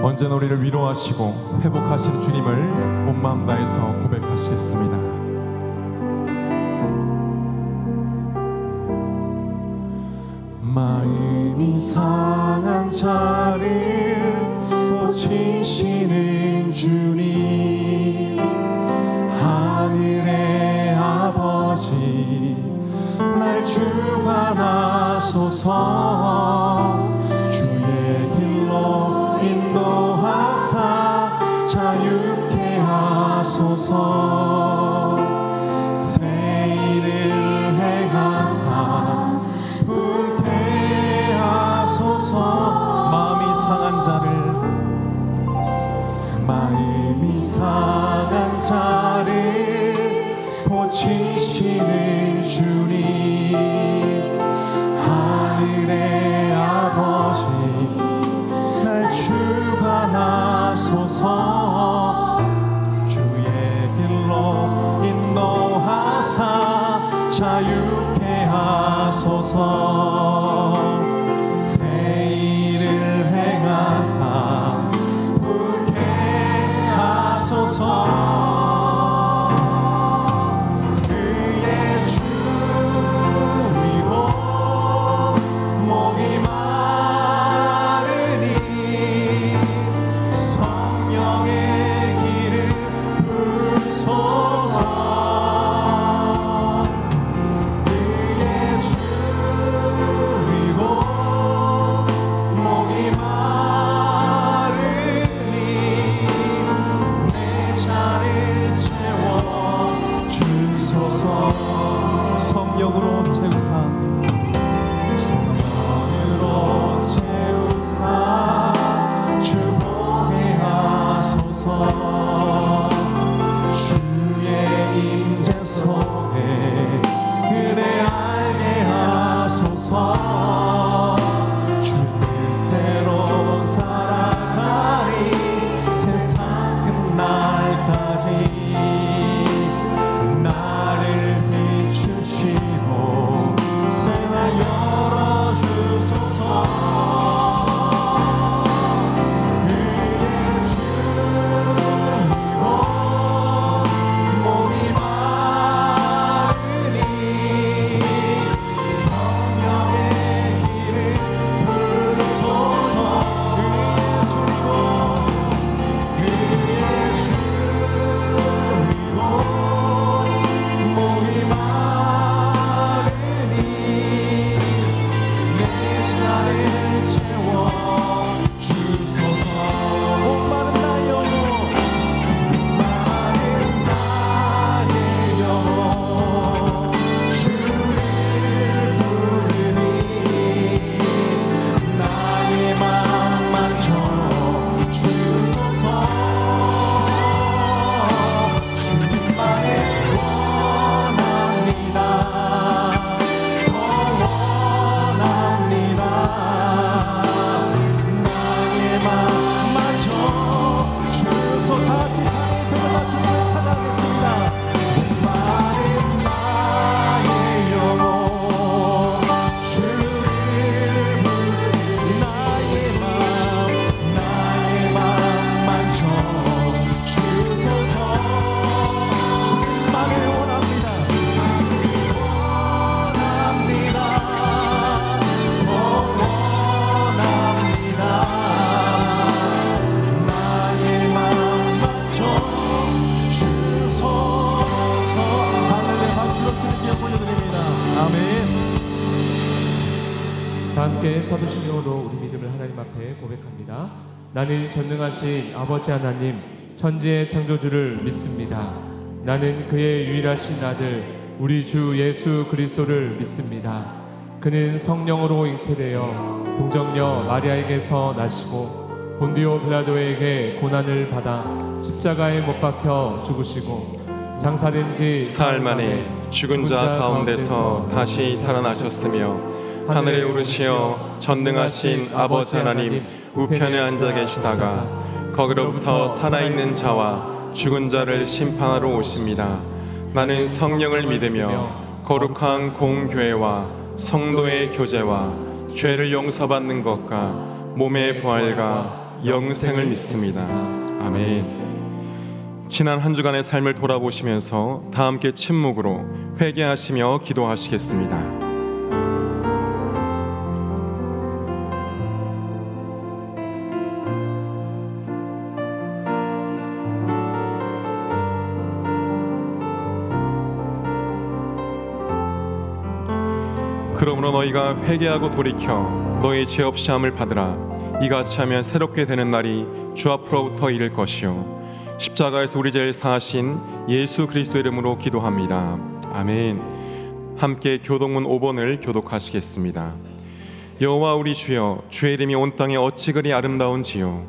언제나 우리를 위로하시고 회복하시는 주님을 온 마음 다해서 고백하시겠습니다. 마음이 상한 자를 고치시는 주님, 하늘의 아버지 날 주관하소서. 주의 길로 인도하사 자유케 하소서. 새 일을 행하사 불쾌 하소서. 마음이 상한 자를 고치시는 주님, 하늘의 아버지 날 주관하소서. 주의 길로 인도하사 자유케 하소서. 새 일을 행하사 불쾌 하소서. 성령으로 채우사 주보게 하소서. 주의 임재 속에 은혜 알게 하소서. 주 뜻대로 살아가리 세상 끝날까지. 함께 서두신경으로 우리 믿음을 하나님 앞에 고백합니다. 나는 전능하신 아버지 하나님 천지의 창조주를 믿습니다. 나는 그의 유일하신 아들 우리 주 예수 그리스도를 믿습니다. 그는 성령으로 잉태되어 동정녀 마리아에게서 나시고 본디오 빌라도에게 고난을 받아 십자가에 못 박혀 죽으시고 장사된 지 사흘 만에 죽은 자 가운데서 다시 살아나셨으며 하늘에 오르시어 전능하신 아버지 하나님 우편에 앉아 계시다가 거기로부터 살아있는 자와 죽은 자를 심판하러 오십니다. 나는 성령을 믿으며 거룩한 공교회와 성도의 교제와 죄를 용서받는 것과 몸의 부활과 영생을 믿습니다. 아멘. 지난 한 주간의 삶을 돌아보시면서 다 함께 침묵으로 회개하시며 기도하시겠습니다. 그러므로 너희가 회개하고 돌이켜 너희 죄 없이 함을 받으라. 이같이 하면 새롭게 되는 날이 주 앞으로부터 이를 것이요 십자가에서 우리 죄를 사하신 예수 그리스도 이름으로 기도합니다. 아멘. 함께 교동문 5번을 교독하시겠습니다. 여호와 우리 주여, 주의 이름이 온 땅에 어찌 그리 아름다운지요.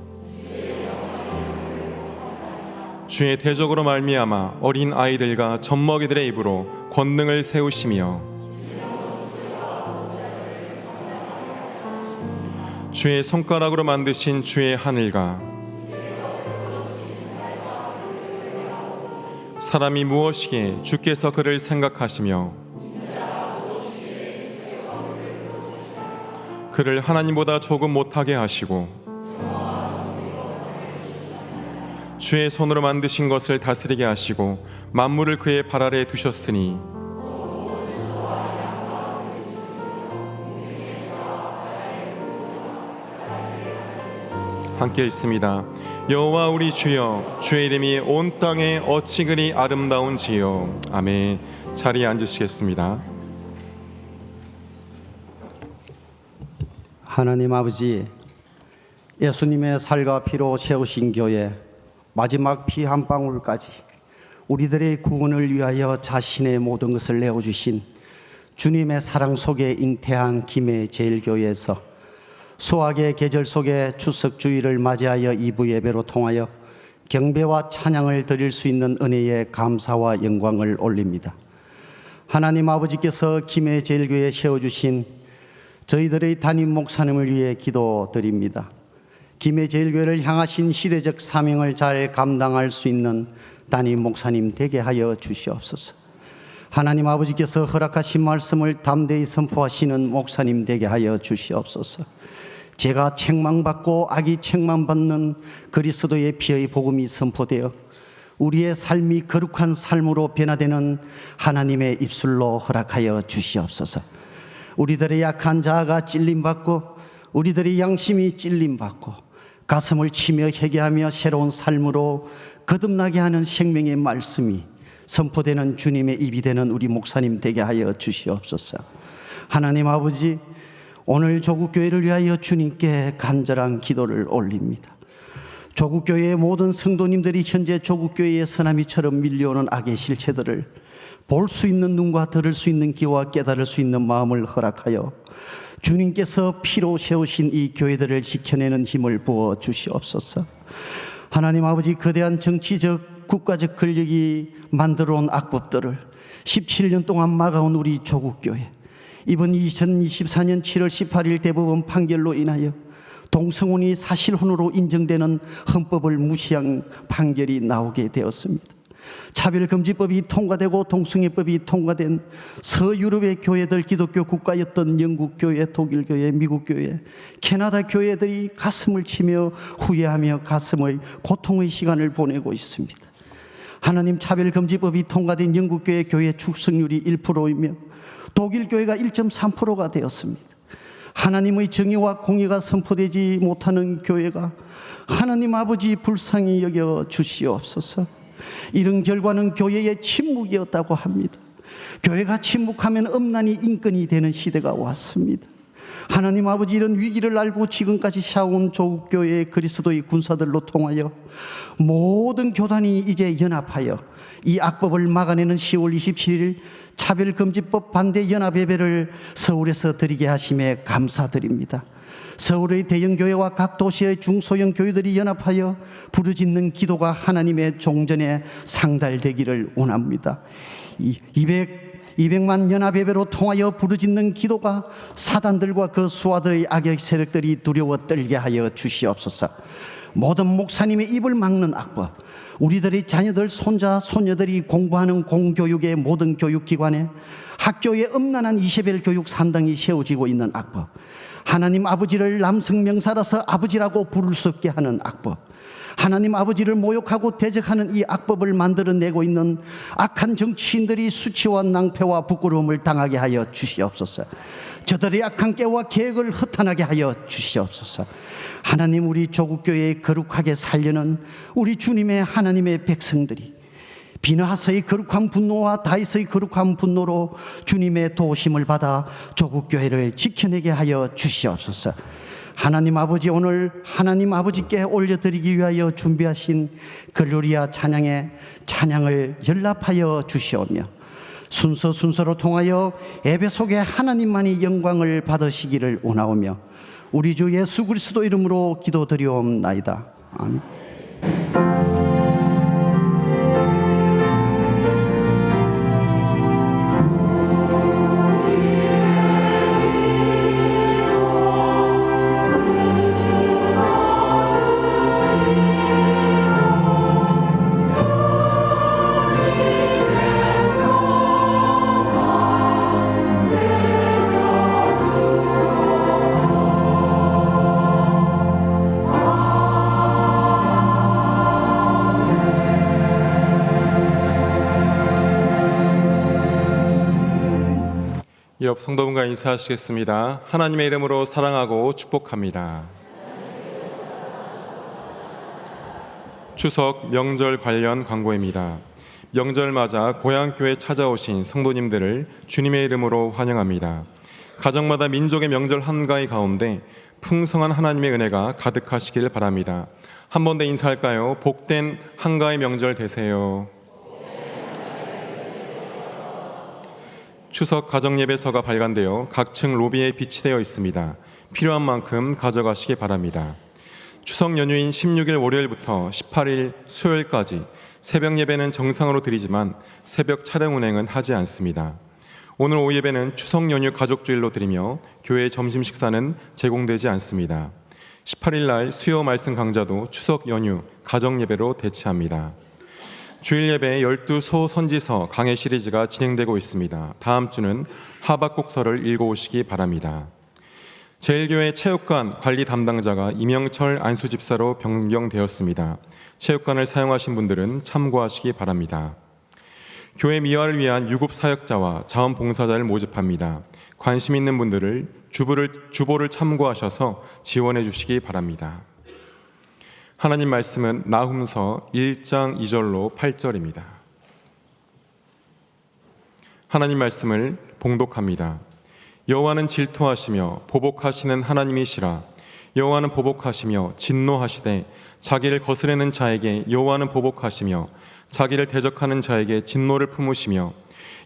주의 대적으로 말미암아 어린 아이들과 젖먹이들의 입으로 권능을 세우시며 주의 손가락으로 만드신 주의 하늘과 사람이 무엇이기에 주께서 그를 생각하시며 그를 하나님보다 조금 못하게 하시고 주의 손으로 만드신 것을 다스리게 하시고 만물을 그의 발 아래에 두셨으니 함께 읽습니다. 여호와 우리 주여, 주의 이름이 온 땅에 어찌 그리 아름다운지요. 아멘. 자리에 앉으시겠습니다. 하나님 아버지, 예수님의 살과 피로 세우신 교회 마지막 피 한 방울까지 우리들의 구원을 위하여 자신의 모든 것을 내어주신 주님의 사랑 속에 잉태한 김해제일교회에서 수학의 계절 속에 추석 주일을 맞이하여 2부 예배로 통하여 경배와 찬양을 드릴 수 있는 은혜에 감사와 영광을 올립니다. 하나님 아버지께서 김해제일교회에 세워주신 저희들의 담임 목사님을 위해 기도드립니다. 김해제일교회를 향하신 시대적 사명을 잘 감당할 수 있는 담임 목사님 되게 하여 주시옵소서. 하나님 아버지께서 허락하신 말씀을 담대히 선포하시는 목사님 되게 하여 주시옵소서. 제가 책망받고 악이 책망받는 그리스도의 피의 복음이 선포되어 우리의 삶이 거룩한 삶으로 변화되는 하나님의 입술로 허락하여 주시옵소서. 우리들의 약한 자아가 찔림받고 우리들의 양심이 찔림받고 가슴을 치며 회개하며 새로운 삶으로 거듭나게 하는 생명의 말씀이 선포되는 주님의 입이 되는 우리 목사님 되게 하여 주시옵소서. 하나님 아버지, 오늘 조국교회를 위하여 주님께 간절한 기도를 올립니다. 조국교회의 모든 성도님들이 현재 조국교회의 서나미처럼 밀려오는 악의 실체들을 볼 수 있는 눈과 들을 수 있는 귀와 깨달을 수 있는 마음을 허락하여 주님께서 피로 세우신 이 교회들을 지켜내는 힘을 부어 주시옵소서. 하나님 아버지, 거대한 정치적 국가적 권력이 만들어온 악법들을 17년 동안 막아온 우리 조국교회, 이번 2024년 7월 18일 대법원 판결로 인하여 동성혼이 사실혼으로 인정되는 헌법을 무시한 판결이 나오게 되었습니다. 차별금지법이 통과되고 동성애법이 통과된 서유럽의 교회들, 기독교 국가였던 영국교회, 독일교회, 미국교회, 캐나다 교회들이 가슴을 치며 후회하며 가슴의 고통의 시간을 보내고 있습니다. 하나님, 차별금지법이 통과된 영국교회 교회 출석률이 1%이며 독일교회가 1.3%가 되었습니다. 하나님의 정의와 공의가 선포되지 못하는 교회가 하나님 아버지 불쌍히 여겨 주시옵소서. 이런 결과는 교회의 침묵이었다고 합니다. 교회가 침묵하면 엄난히 인권이 되는 시대가 왔습니다. 하나님 아버지, 이런 위기를 알고 지금까지 샤온 조국교회의 그리스도의 군사들로 통하여 모든 교단이 이제 연합하여 이 악법을 막아내는 10월 27일 차별금지법 반대 연합예배를 서울에서 드리게 하심에 감사드립니다. 서울의 대형교회와 각 도시의 중소형 교회들이 연합하여 부르짖는 기도가 하나님의 종전에 상달되기를 원합니다. 200만 연합예배로 통하여 부르짖는 기도가 사단들과 그 수하의 악의 세력들이 두려워 떨게 하여 주시옵소서. 모든 목사님의 입을 막는 악법, 우리들의 자녀들, 손자, 손녀들이 공부하는 공교육의 모든 교육기관에 학교에 엄난한 이세벨 교육 산당이 세워지고 있는 악법, 하나님 아버지를 남성명사라서 아버지라고 부를 수 없게 하는 악법, 하나님 아버지를 모욕하고 대적하는 이 악법을 만들어내고 있는 악한 정치인들이 수치와 낭패와 부끄러움을 당하게 하여 주시옵소서. 저들의 악한 깨와 계획을 허탄하게 하여 주시옵소서. 하나님, 우리 조국교회에 거룩하게 살려는 우리 주님의 하나님의 백성들이 비느하스의 거룩한 분노와 다윗의 거룩한 분노로 주님의 도우심을 받아 조국교회를 지켜내게 하여 주시옵소서. 하나님 아버지, 오늘 하나님 아버지께 올려드리기 위하여 준비하신 글로리아 찬양의 찬양을 연락하여 주시오며 순서로 통하여 예배 속에 하나님만이 영광을 받으시기를 원하오며 우리 주 예수 그리스도 이름으로 기도드리옵나이다. 아멘. 옆 성도분과 인사하시겠습니다. 하나님의 이름으로 사랑하고 축복합니다. 추석 명절 관련 광고입니다. 명절 맞아 고향교회 찾아오신 성도님들을 주님의 이름으로 환영합니다. 가정마다 민족의 명절 한가위 가운데 풍성한 하나님의 은혜가 가득하시길 바랍니다. 한 번 더 인사할까요? 복된 한가위 명절 되세요. 추석 가정예배서가 발간되어 각 층 로비에 비치되어 있습니다. 필요한 만큼 가져가시기 바랍니다. 추석 연휴인 16일 월요일부터 18일 수요일까지 새벽 예배는 정상으로 드리지만 새벽 차량 운행은 하지 않습니다. 오늘 오후 예배는 추석 연휴 가족주일로 드리며 교회 점심 식사는 제공되지 않습니다. 18일 날 수요 말씀 강좌도 추석 연휴 가정 예배로 대체합니다. 주일 예배 12소 선지서 강해 시리즈가 진행되고 있습니다. 다음 주는 하박국서를 읽어오시기 바랍니다. 제일교회 체육관 관리 담당자가 이명철 안수집사로 변경되었습니다. 체육관을 사용하신 분들은 참고하시기 바랍니다. 교회 미화를 위한 유급 사역자와 자원봉사자를 모집합니다. 관심 있는 분들을 주보를 참고하셔서 지원해 주시기 바랍니다. 하나님 말씀은 나훔서 1장 2절로 8절입니다. 하나님 말씀을 봉독합니다. 여호와는 질투하시며 보복하시는 하나님이시라. 여호와는 보복하시며 진노하시되 자기를 거스르는 자에게 여호와는 보복하시며 자기를 대적하는 자에게 진노를 품으시며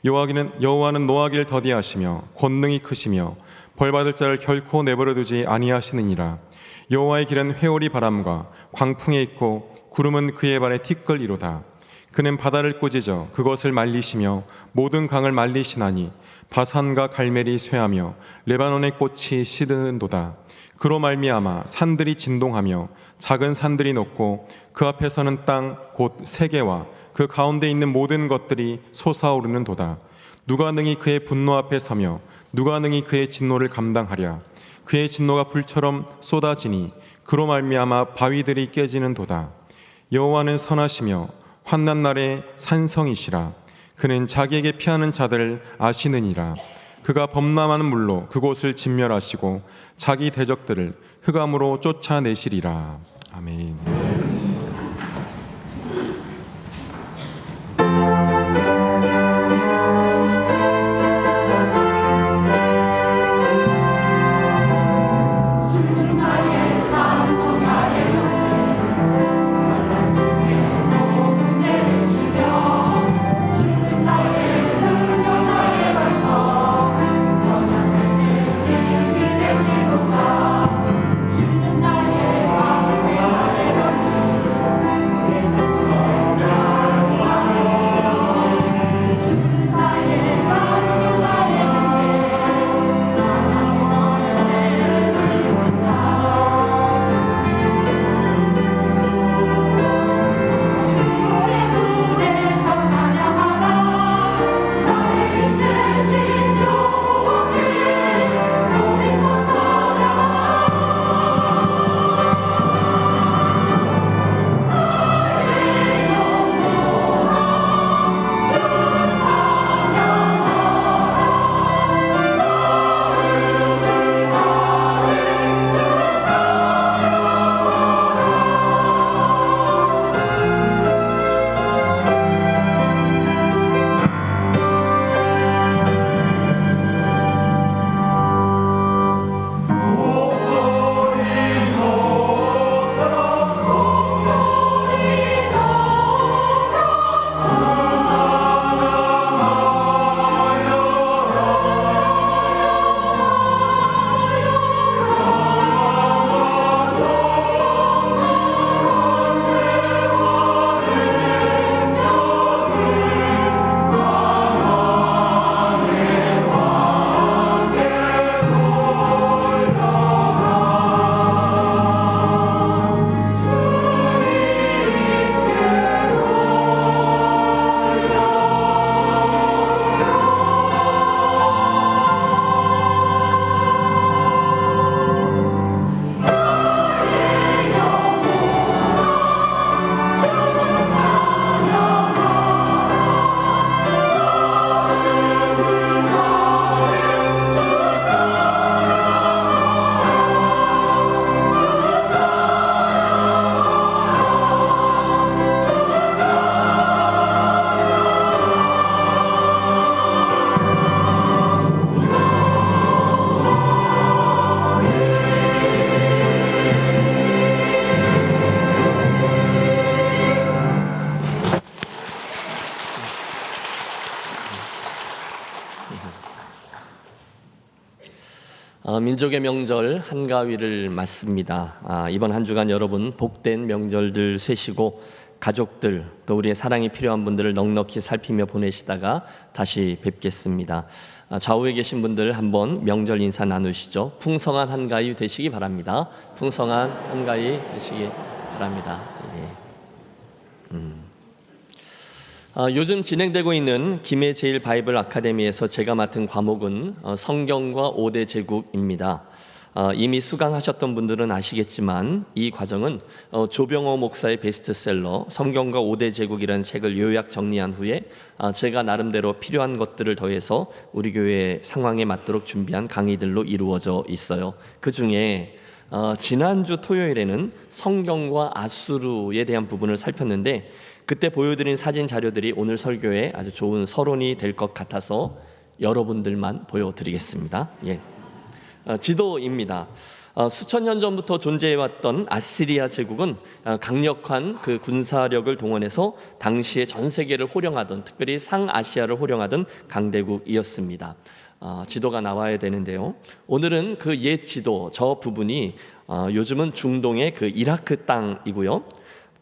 여호와는 노하기를 더디하시며 권능이 크시며 벌받을 자를 결코 내버려 두지 아니하시느니라. 여호와의 길은 회오리 바람과 광풍에 있고 구름은 그의 발에 티끌이로다. 그는 바다를 꾸짖어 그것을 말리시며 모든 강을 말리시나니 바산과 갈멜이 쇠하며 레바논의 꽃이 시드는도다. 그로 말미암아 산들이 진동하며 작은 산들이 녹고 그 앞에서는 땅 곧 세계와 그 가운데 있는 모든 것들이 솟아오르는도다. 누가 능히 그의 분노 앞에 서며 누가 능히 그의 진노를 감당하랴. 그의 진노가 불처럼 쏟아지니 그로 말미암아 바위들이 깨지는도다. 여호와는 선하시며 환난 날에 산성이시라. 그는 자기에게 피하는 자들을 아시느니라. 그가 범람하는 물로 그곳을 진멸하시고 자기 대적들을 흑암으로 쫓아내시리라. 아멘. 민족의 명절 한가위를 맞습니다. 이번 한 주간 여러분 복된 명절들 쇠시고 가족들 또 우리의 사랑이 필요한 분들을 넉넉히 살피며 보내시다가 다시 뵙겠습니다. 좌우에 계신 분들 한번 명절 인사 나누시죠. 풍성한 한가위 되시기 바랍니다. 풍성한 한가위 되시기 바랍니다. 요즘 진행되고 있는 김해제일 바이블 아카데미에서 제가 맡은 과목은 성경과 5대 제국입니다. 이미 수강하셨던 분들은 아시겠지만 이 과정은 조병호 목사의 베스트셀러 성경과 5대 제국이라는 책을 요약 정리한 후에 제가 나름대로 필요한 것들을 더해서 우리 교회 상황에 맞도록 준비한 강의들로 이루어져 있어요. 그중에 지난주 토요일에는 성경과 아수르에 대한 부분을 살폈는데 그때 보여드린 사진 자료들이 오늘 설교에 아주 좋은 서론이 될 것 같아서 여러분들만 보여드리겠습니다. 지도입니다. 수천 년 전부터 존재해왔던 아시리아 제국은 강력한 그 군사력을 동원해서 당시에 전 세계를 호령하던, 특별히 상아시아를 호령하던 강대국이었습니다. 지도가 나와야 되는데요. 오늘은 그 옛 지도 저 부분이 요즘은 중동의 그 이라크 땅이고요.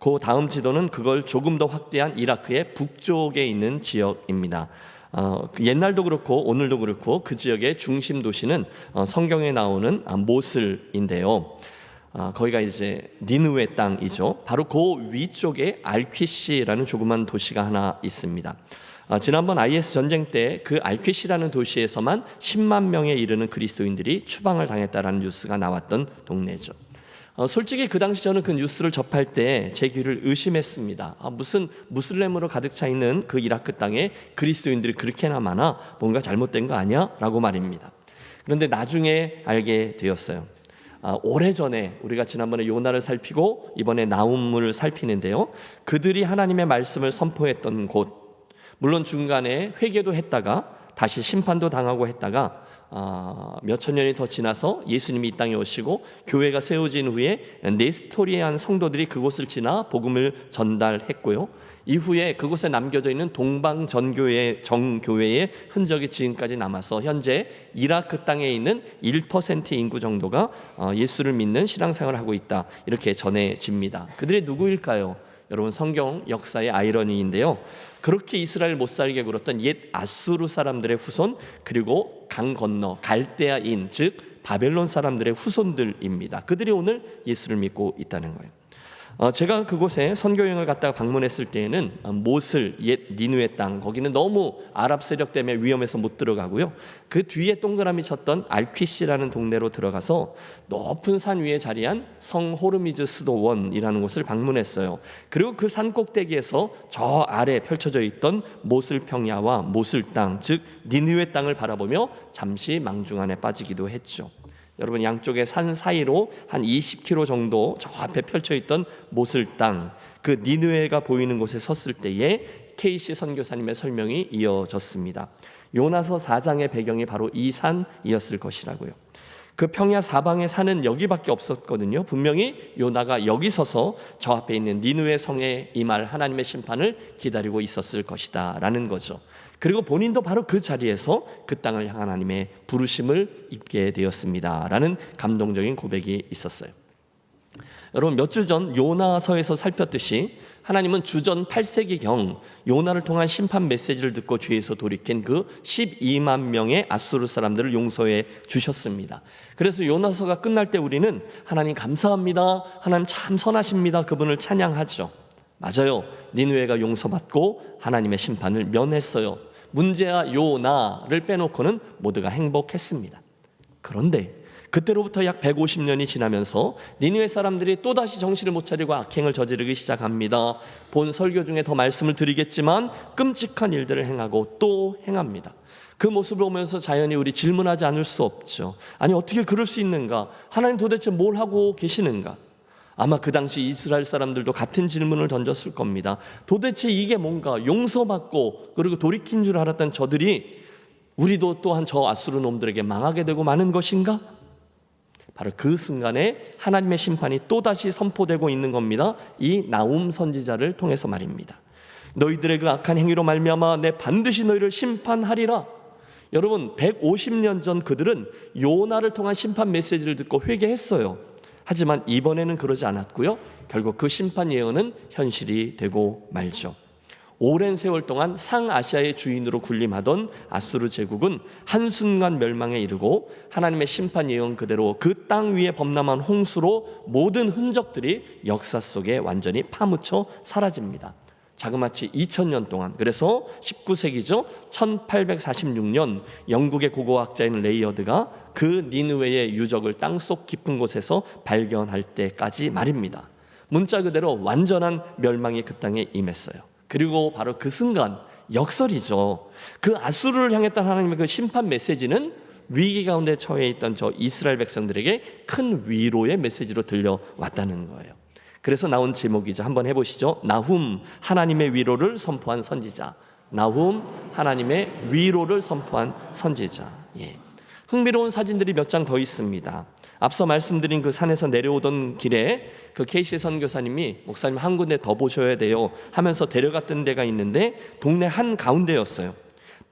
그 다음 지도는 그걸 조금 더 확대한 이라크의 북쪽에 있는 지역입니다. 옛날도 그렇고 오늘도 그렇고 그 지역의 중심 도시는 성경에 나오는 모슬인데요. 거기가 이제 니느웨 땅이죠. 바로 그 위쪽에 알퀴시라는 조그만 도시가 하나 있습니다. 지난번 IS 전쟁 때 그 알퀴시라는 도시에서만 10만 명에 이르는 그리스도인들이 추방을 당했다라는 뉴스가 나왔던 동네죠. 솔직히 그 당시 저는 그 뉴스를 접할 때 제 귀를 의심했습니다. 무슨 무슬림으로 가득 차 있는 그 이라크 땅에 그리스도인들이 그렇게나 많아? 뭔가 잘못된 거 아니야? 라고 말입니다. 그런데 나중에 알게 되었어요. 오래전에 우리가 지난번에 요나를 살피고 이번에 나훔을 살피는데요. 그들이 하나님의 말씀을 선포했던 곳, 물론 중간에 회개도 했다가 다시 심판도 당하고 했다가 몇천 년이 더 지나서 예수님이 이 땅에 오시고 교회가 세워진 후에 네스토리안 성도들이 그곳을 지나 복음을 전달했고요. 이후에 그곳에 남겨져 있는 동방전교회 정교회의 흔적이 지금까지 남아서 현재 이라크 땅에 있는 1% 인구 정도가 예수를 믿는 신앙생활을 하고 있다, 이렇게 전해집니다. 그들이 누구일까요? 여러분, 성경 역사의 아이러니인데요. 그렇게 이스라엘 못 살게 굴었던 옛 아수르 사람들의 후손, 그리고 강 건너 갈대아인, 즉 바벨론 사람들의 후손들입니다. 그들이 오늘 예수를 믿고 있다는 거예요. 제가 그곳에 선교여행을 갔다가 방문했을 때에는 모슬, 옛 니느웨 땅, 거기는 너무 아랍 세력 때문에 위험해서 못 들어가고요. 그 뒤에 동그라미 쳤던 알퀴시라는 동네로 들어가서 높은 산 위에 자리한 성 호르미즈 수도원이라는 곳을 방문했어요. 그리고 그 산 꼭대기에서 저 아래 펼쳐져 있던 모슬 평야와 모슬 땅, 즉 니느웨 땅을 바라보며 잠시 망중안에 빠지기도 했죠. 여러분, 양쪽의 산 사이로 한 20km 정도 저 앞에 펼쳐있던 모슬 땅, 그 니느웨가 보이는 곳에 섰을 때에 케이시 선교사님의 설명이 이어졌습니다. 요나서 4장의 배경이 바로 이 산이었을 것이라고요. 그 평야 사방의 산은 여기밖에 없었거든요. 분명히 요나가 여기 서서 저 앞에 있는 니느웨 성에 임할 하나님의 심판을 기다리고 있었을 것이다 라는 거죠. 그리고 본인도 바로 그 자리에서 그 땅을 향한 하나님의 부르심을 입게 되었습니다 라는 감동적인 고백이 있었어요. 여러분, 몇 주 전 요나서에서 살폈듯이 하나님은 주전 8세기경 요나를 통한 심판 메시지를 듣고 죄에서 돌이킨 그 12만 명의 아수르 사람들을 용서해 주셨습니다. 그래서 요나서가 끝날 때 우리는 하나님 감사합니다, 하나님 참 선하십니다, 그분을 찬양하죠. 맞아요. 니느웨가 용서받고 하나님의 심판을 면했어요. 문제야 요나를 빼놓고는 모두가 행복했습니다. 그런데 그때로부터 약 150년이 지나면서 니느웨 사람들이 또다시 정신을 못 차리고 악행을 저지르기 시작합니다. 본 설교 중에 더 말씀을 드리겠지만 끔찍한 일들을 행하고 또 행합니다. 그 모습을 보면서 자연히 우리 질문하지 않을 수 없죠. 아니, 어떻게 그럴 수 있는가? 하나님 도대체 뭘 하고 계시는가? 아마 그 당시 이스라엘 사람들도 같은 질문을 던졌을 겁니다. 도대체 이게 뭔가? 용서받고 그리고 돌이킨 줄 알았던 저들이 우리도 또한 저 아수르 놈들에게 망하게 되고 마는 것인가? 바로 그 순간에 하나님의 심판이 또다시 선포되고 있는 겁니다. 이 나훔 선지자를 통해서 말입니다. 너희들의 그 악한 행위로 말미암아 내 반드시 너희를 심판하리라. 여러분 150년 전 그들은 요나를 통한 심판 메시지를 듣고 회개했어요. 하지만 이번에는 그러지 않았고요. 결국 그 심판 예언은 현실이 되고 말죠. 오랜 세월 동안 상아시아의 주인으로 군림하던 아수르 제국은 한순간 멸망에 이르고 하나님의 심판 예언 그대로 그 땅 위에 범람한 홍수로 모든 흔적들이 역사 속에 완전히 파묻혀 사라집니다. 자그마치 2000년 동안, 그래서 19세기죠. 1846년 영국의 고고학자인 레이어드가 그 니느웨의 유적을 땅속 깊은 곳에서 발견할 때까지 말입니다. 문자 그대로 완전한 멸망이 그 땅에 임했어요. 그리고 바로 그 순간, 역설이죠. 그 아수르를 향했던 하나님의 그 심판 메시지는 위기 가운데 처해 있던 저 이스라엘 백성들에게 큰 위로의 메시지로 들려왔다는 거예요. 그래서 나온 제목이죠. 한번 해보시죠. 나훔, 하나님의 위로를 선포한 선지자. 나훔, 하나님의 위로를 선포한 선지자. 예. 흥미로운 사진들이 몇 장 더 있습니다. 앞서 말씀드린 그 산에서 내려오던 길에 그 케이시 선교사님이 목사님 한 군데 더 보셔야 돼요 하면서 데려갔던 데가 있는데 동네 한 가운데였어요.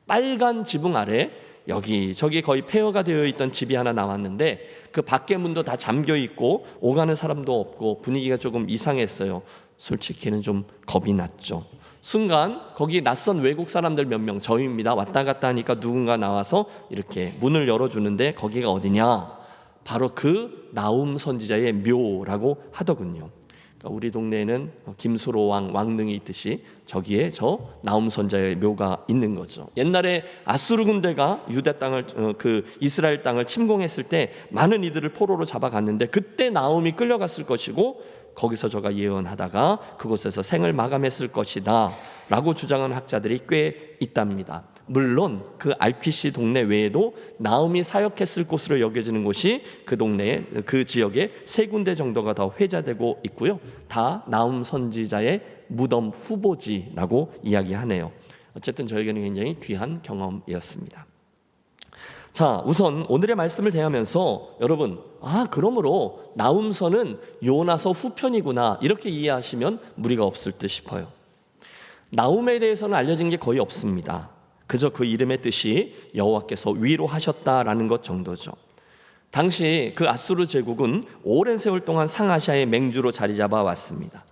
빨간 지붕 아래 여기저기 거의 폐허가 되어 있던 집이 하나 나왔는데 그 밖에 문도 다 잠겨 있고 오가는 사람도 없고 분위기가 조금 이상했어요. 솔직히는 좀 겁이 났죠. 순간 거기 낯선 외국 사람들 몇 명, 저희입니다. 왔다 갔다 하니까 누군가 나와서 이렇게 문을 열어주는데 거기가 어디냐? 바로 그 나훔 선지자의 묘라고 하더군요. 그러니까 우리 동네에는 김수로 왕릉이 있듯이 저기에 저 나훔 선지자의 묘가 있는 거죠. 옛날에 아수르 군대가 유대 땅을 그 이스라엘 땅을 침공했을 때 많은 이들을 포로로 잡아갔는데 그때 나훔이 끌려갔을 것이고 거기서 저가 예언하다가 그곳에서 생을 마감했을 것이다 라고 주장하는 학자들이 꽤 있답니다. 물론 그 알퀴시 동네 외에도 나훔이 사역했을 곳으로 여겨지는 곳이 그 동네에 그 지역에 3군데 정도가 더 회자되고 있고요. 다 나훔 선지자의 무덤 후보지라고 이야기하네요. 어쨌든 저에게는 굉장히 귀한 경험이었습니다. 자, 우선 오늘의 말씀을 대하면서 여러분, 그러므로 나훔서는 요나서 후편이구나 이렇게 이해하시면 무리가 없을 듯 싶어요. 나훔에 대해서는 알려진 게 거의 없습니다. 그저 그 이름의 뜻이 여호와께서 위로하셨다라는 것 정도죠. 당시 그 아수르 제국은 오랜 세월 동안 상아시아의 맹주로 자리 잡아 왔습니다.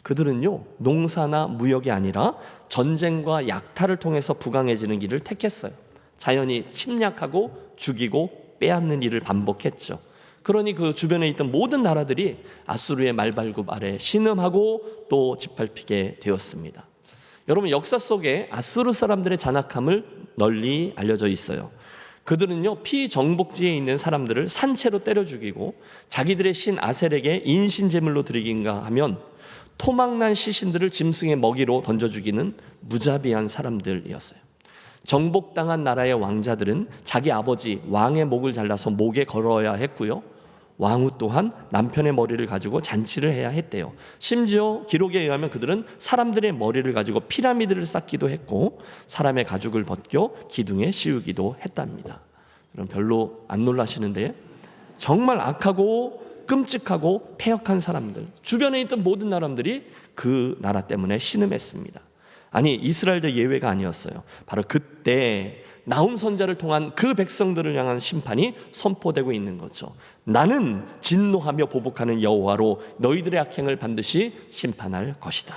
그들은요, 농사나 무역이 아니라 전쟁과 약탈을 통해서 부강해지는 길을 택했어요. 자연히 침략하고 죽이고 빼앗는 일을 반복했죠. 그러니 그 주변에 있던 모든 나라들이 아수르의 말발굽 아래 신음하고 또 짓밟히게 되었습니다. 여러분, 역사 속에 아수르 사람들의 잔악함을 널리 알려져 있어요. 그들은요, 피정복지에 있는 사람들을 산채로 때려 죽이고 자기들의 신 아셀에게 인신제물로 드리긴가 하면 토막난 시신들을 짐승의 먹이로 던져 죽이는 무자비한 사람들이었어요. 정복당한 나라의 왕자들은 자기 아버지 왕의 목을 잘라서 목에 걸어야 했고요. 왕후 또한 남편의 머리를 가지고 잔치를 해야 했대요. 심지어 기록에 의하면 그들은 사람들의 머리를 가지고 피라미드를 쌓기도 했고 사람의 가죽을 벗겨 기둥에 씌우기도 했답니다. 그럼 별로 안 놀라시는데 정말 악하고 끔찍하고 패역한 사람들, 주변에 있던 모든 사람들이 그 나라 때문에 신음했습니다. 아니, 이스라엘도 예외가 아니었어요. 바로 그때 나훔 선지자를 통한 그 백성들을 향한 심판이 선포되고 있는 거죠. 나는 진노하며 보복하는 여호와로 너희들의 악행을 반드시 심판할 것이다.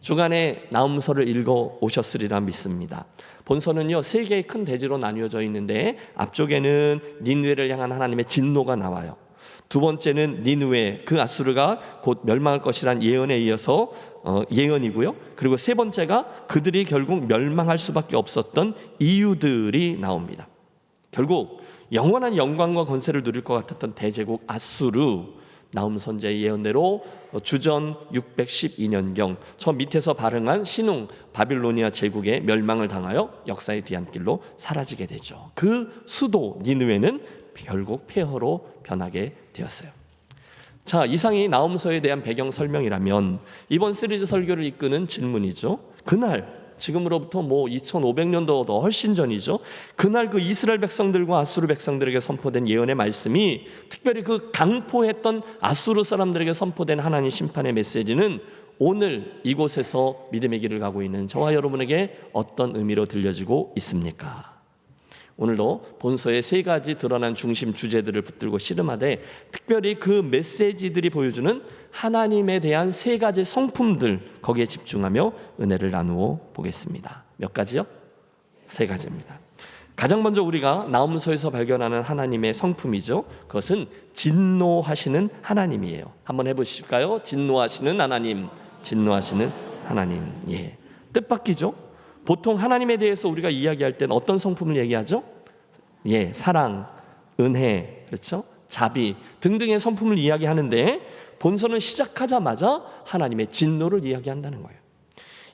주간에 나훔서를 읽어 오셨으리라 믿습니다. 본서는요, 3개의 큰 대지로 나뉘어져 있는데 앞쪽에는 니느웨를 향한 하나님의 진노가 나와요. 두 번째는 니느웨, 그 아수르가 곧 멸망할 것이란 예언에 이어서 예언이고요. 그리고 세 번째가 그들이 결국 멸망할 수밖에 없었던 이유들이 나옵니다. 결국 영원한 영광과 권세를 누릴 것 같았던 대제국 아수르, 나훔 선지자의 예언대로 주전 612년경 저 밑에서 발흥한 신웅 바빌로니아 제국의 멸망을 당하여 역사의 뒤안길로 사라지게 되죠. 그 수도 니느웨는 결국 폐허로 변하게 되었어요. 자, 이상이 나훔서에 대한 배경 설명이라면 이번 시리즈 설교를 이끄는 질문이죠. 그날, 지금으로부터 2500년도 더 훨씬 전이죠. 그날 그 이스라엘 백성들과 아수르 백성들에게 선포된 예언의 말씀이 특별히 그 강포했던 아수르 사람들에게 선포된 하나님 심판의 메시지는 오늘 이곳에서 믿음의 길을 가고 있는 저와 여러분에게 어떤 의미로 들려지고 있습니까? 오늘도 본서의 세 가지 드러난 중심 주제들을 붙들고 씨름하되 특별히 그 메시지들이 보여주는 하나님에 대한 세 가지 성품들 거기에 집중하며 은혜를 나누어 보겠습니다. 몇 가지요? 세 가지입니다. 가장 먼저 우리가 나훔서에서 발견하는 하나님의 성품이죠. 그것은 진노하시는 하나님이에요. 한번 해보실까요? 진노하시는 하나님, 진노하시는 하나님. 예, 뜻밖이죠. 보통 하나님에 대해서 우리가 이야기할 때는 어떤 성품을 얘기하죠? 예, 사랑, 은혜, 그렇죠? 자비 등등의 성품을 이야기하는데 본서는 시작하자마자 하나님의 진노를 이야기한다는 거예요.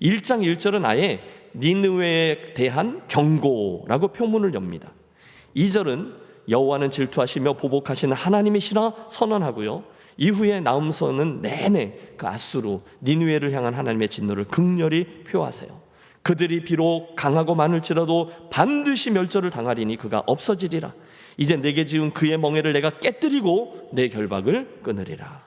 1장 1절은 아예 니느웨에 대한 경고라고 표문을 엽니다. 2절은 여호와는 질투하시며 보복하시는 하나님이시라 선언하고요. 이후에 나훔서는 내내 그 아수르 니느웨를 향한 하나님의 진노를 극렬히 표하세요. 그들이 비록 강하고 많을지라도 반드시 멸절을 당하리니 그가 없어지리라. 이제 내게 지은 그의 멍에를 내가 깨뜨리고 내 결박을 끊으리라.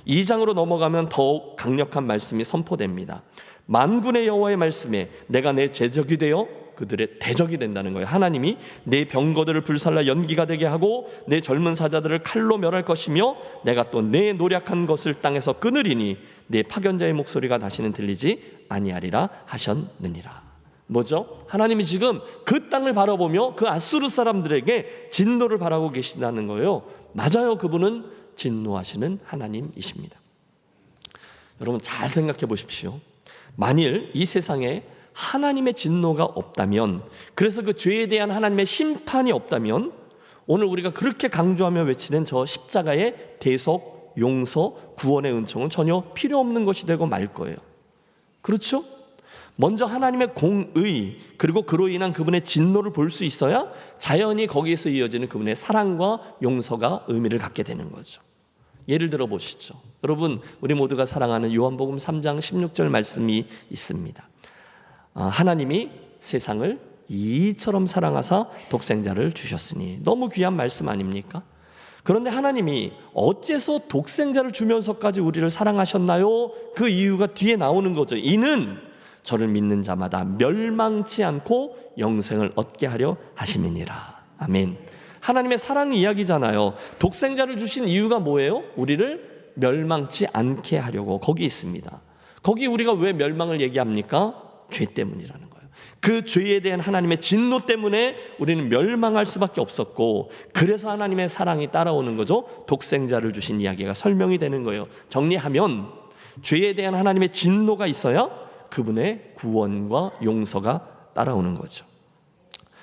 2장으로 넘어가면 더욱 강력한 말씀이 선포됩니다. 만군의 여호와의 말씀에 내가 내 제적이 되어 그들의 대적이 된다는 거예요. 하나님이 내 병거들을 불살라 연기가 되게 하고 내 젊은 사자들을 칼로 멸할 것이며 내가 또 내 노력한 것을 땅에서 끊으리니 내 파견자의 목소리가 다시는 들리지 아니하리라 하셨느니라. 뭐죠? 하나님이 지금 그 땅을 바라보며 그 아수르 사람들에게 진노를 바라고 계신다는 거예요. 맞아요. 그분은 진노하시는 하나님이십니다. 여러분 잘 생각해 보십시오. 만일 이 세상에 하나님의 진노가 없다면, 그래서 그 죄에 대한 하나님의 심판이 없다면 오늘 우리가 그렇게 강조하며 외치는 저 십자가의 대속, 용서, 구원의 은총은 전혀 필요 없는 것이 되고 말 거예요. 그렇죠? 먼저 하나님의 공의 그리고 그로 인한 그분의 진노를 볼 수 있어야 자연히 거기에서 이어지는 그분의 사랑과 용서가 의미를 갖게 되는 거죠. 예를 들어 보시죠. 여러분 우리 모두가 사랑하는 요한복음 3장 16절 말씀이 있습니다. 하나님이 세상을 이처럼 사랑하사 독생자를 주셨으니. 너무 귀한 말씀 아닙니까? 그런데 하나님이 어째서 독생자를 주면서까지 우리를 사랑하셨나요? 그 이유가 뒤에 나오는 거죠. 이는 저를 믿는 자마다 멸망치 않고 영생을 얻게 하려 하심이니라. 아멘. 하나님의 사랑 이야기잖아요. 독생자를 주신 이유가 뭐예요? 우리를 멸망치 않게 하려고. 거기 있습니다. 거기 우리가 왜 멸망을 얘기합니까? 죄 때문이라는 거예요. 그 죄에 대한 하나님의 진노 때문에 우리는 멸망할 수밖에 없었고, 그래서 하나님의 사랑이 따라오는 거죠. 독생자를 주신 이야기가 설명이 되는 거예요. 정리하면 죄에 대한 하나님의 진노가 있어야 그분의 구원과 용서가 따라오는 거죠.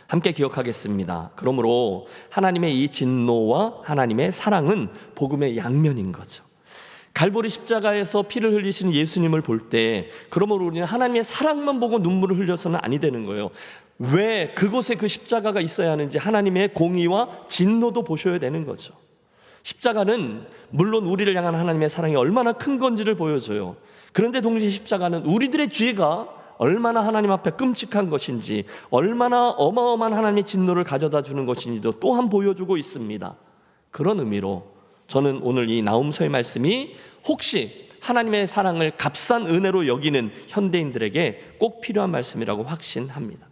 함께 기억하겠습니다. 그러므로 하나님의 이 진노와 하나님의 사랑은 복음의 양면인 거죠. 갈보리 십자가에서 피를 흘리시는 예수님을 볼 때, 그러므로 우리는 하나님의 사랑만 보고 눈물을 흘려서는 아니 되는 거예요. 왜 그곳에 그 십자가가 있어야 하는지 하나님의 공의와 진노도 보셔야 되는 거죠. 십자가는 물론 우리를 향한 하나님의 사랑이 얼마나 큰 건지를 보여줘요. 그런데 동시에 십자가는 우리들의 죄가 얼마나 하나님 앞에 끔찍한 것인지, 얼마나 어마어마한 하나님의 진노를 가져다 주는 것인지도 또한 보여주고 있습니다. 그런 의미로 저는 오늘 이 나훔서의 말씀이 혹시 하나님의 사랑을 값싼 은혜로 여기는 현대인들에게 꼭 필요한 말씀이라고 확신합니다.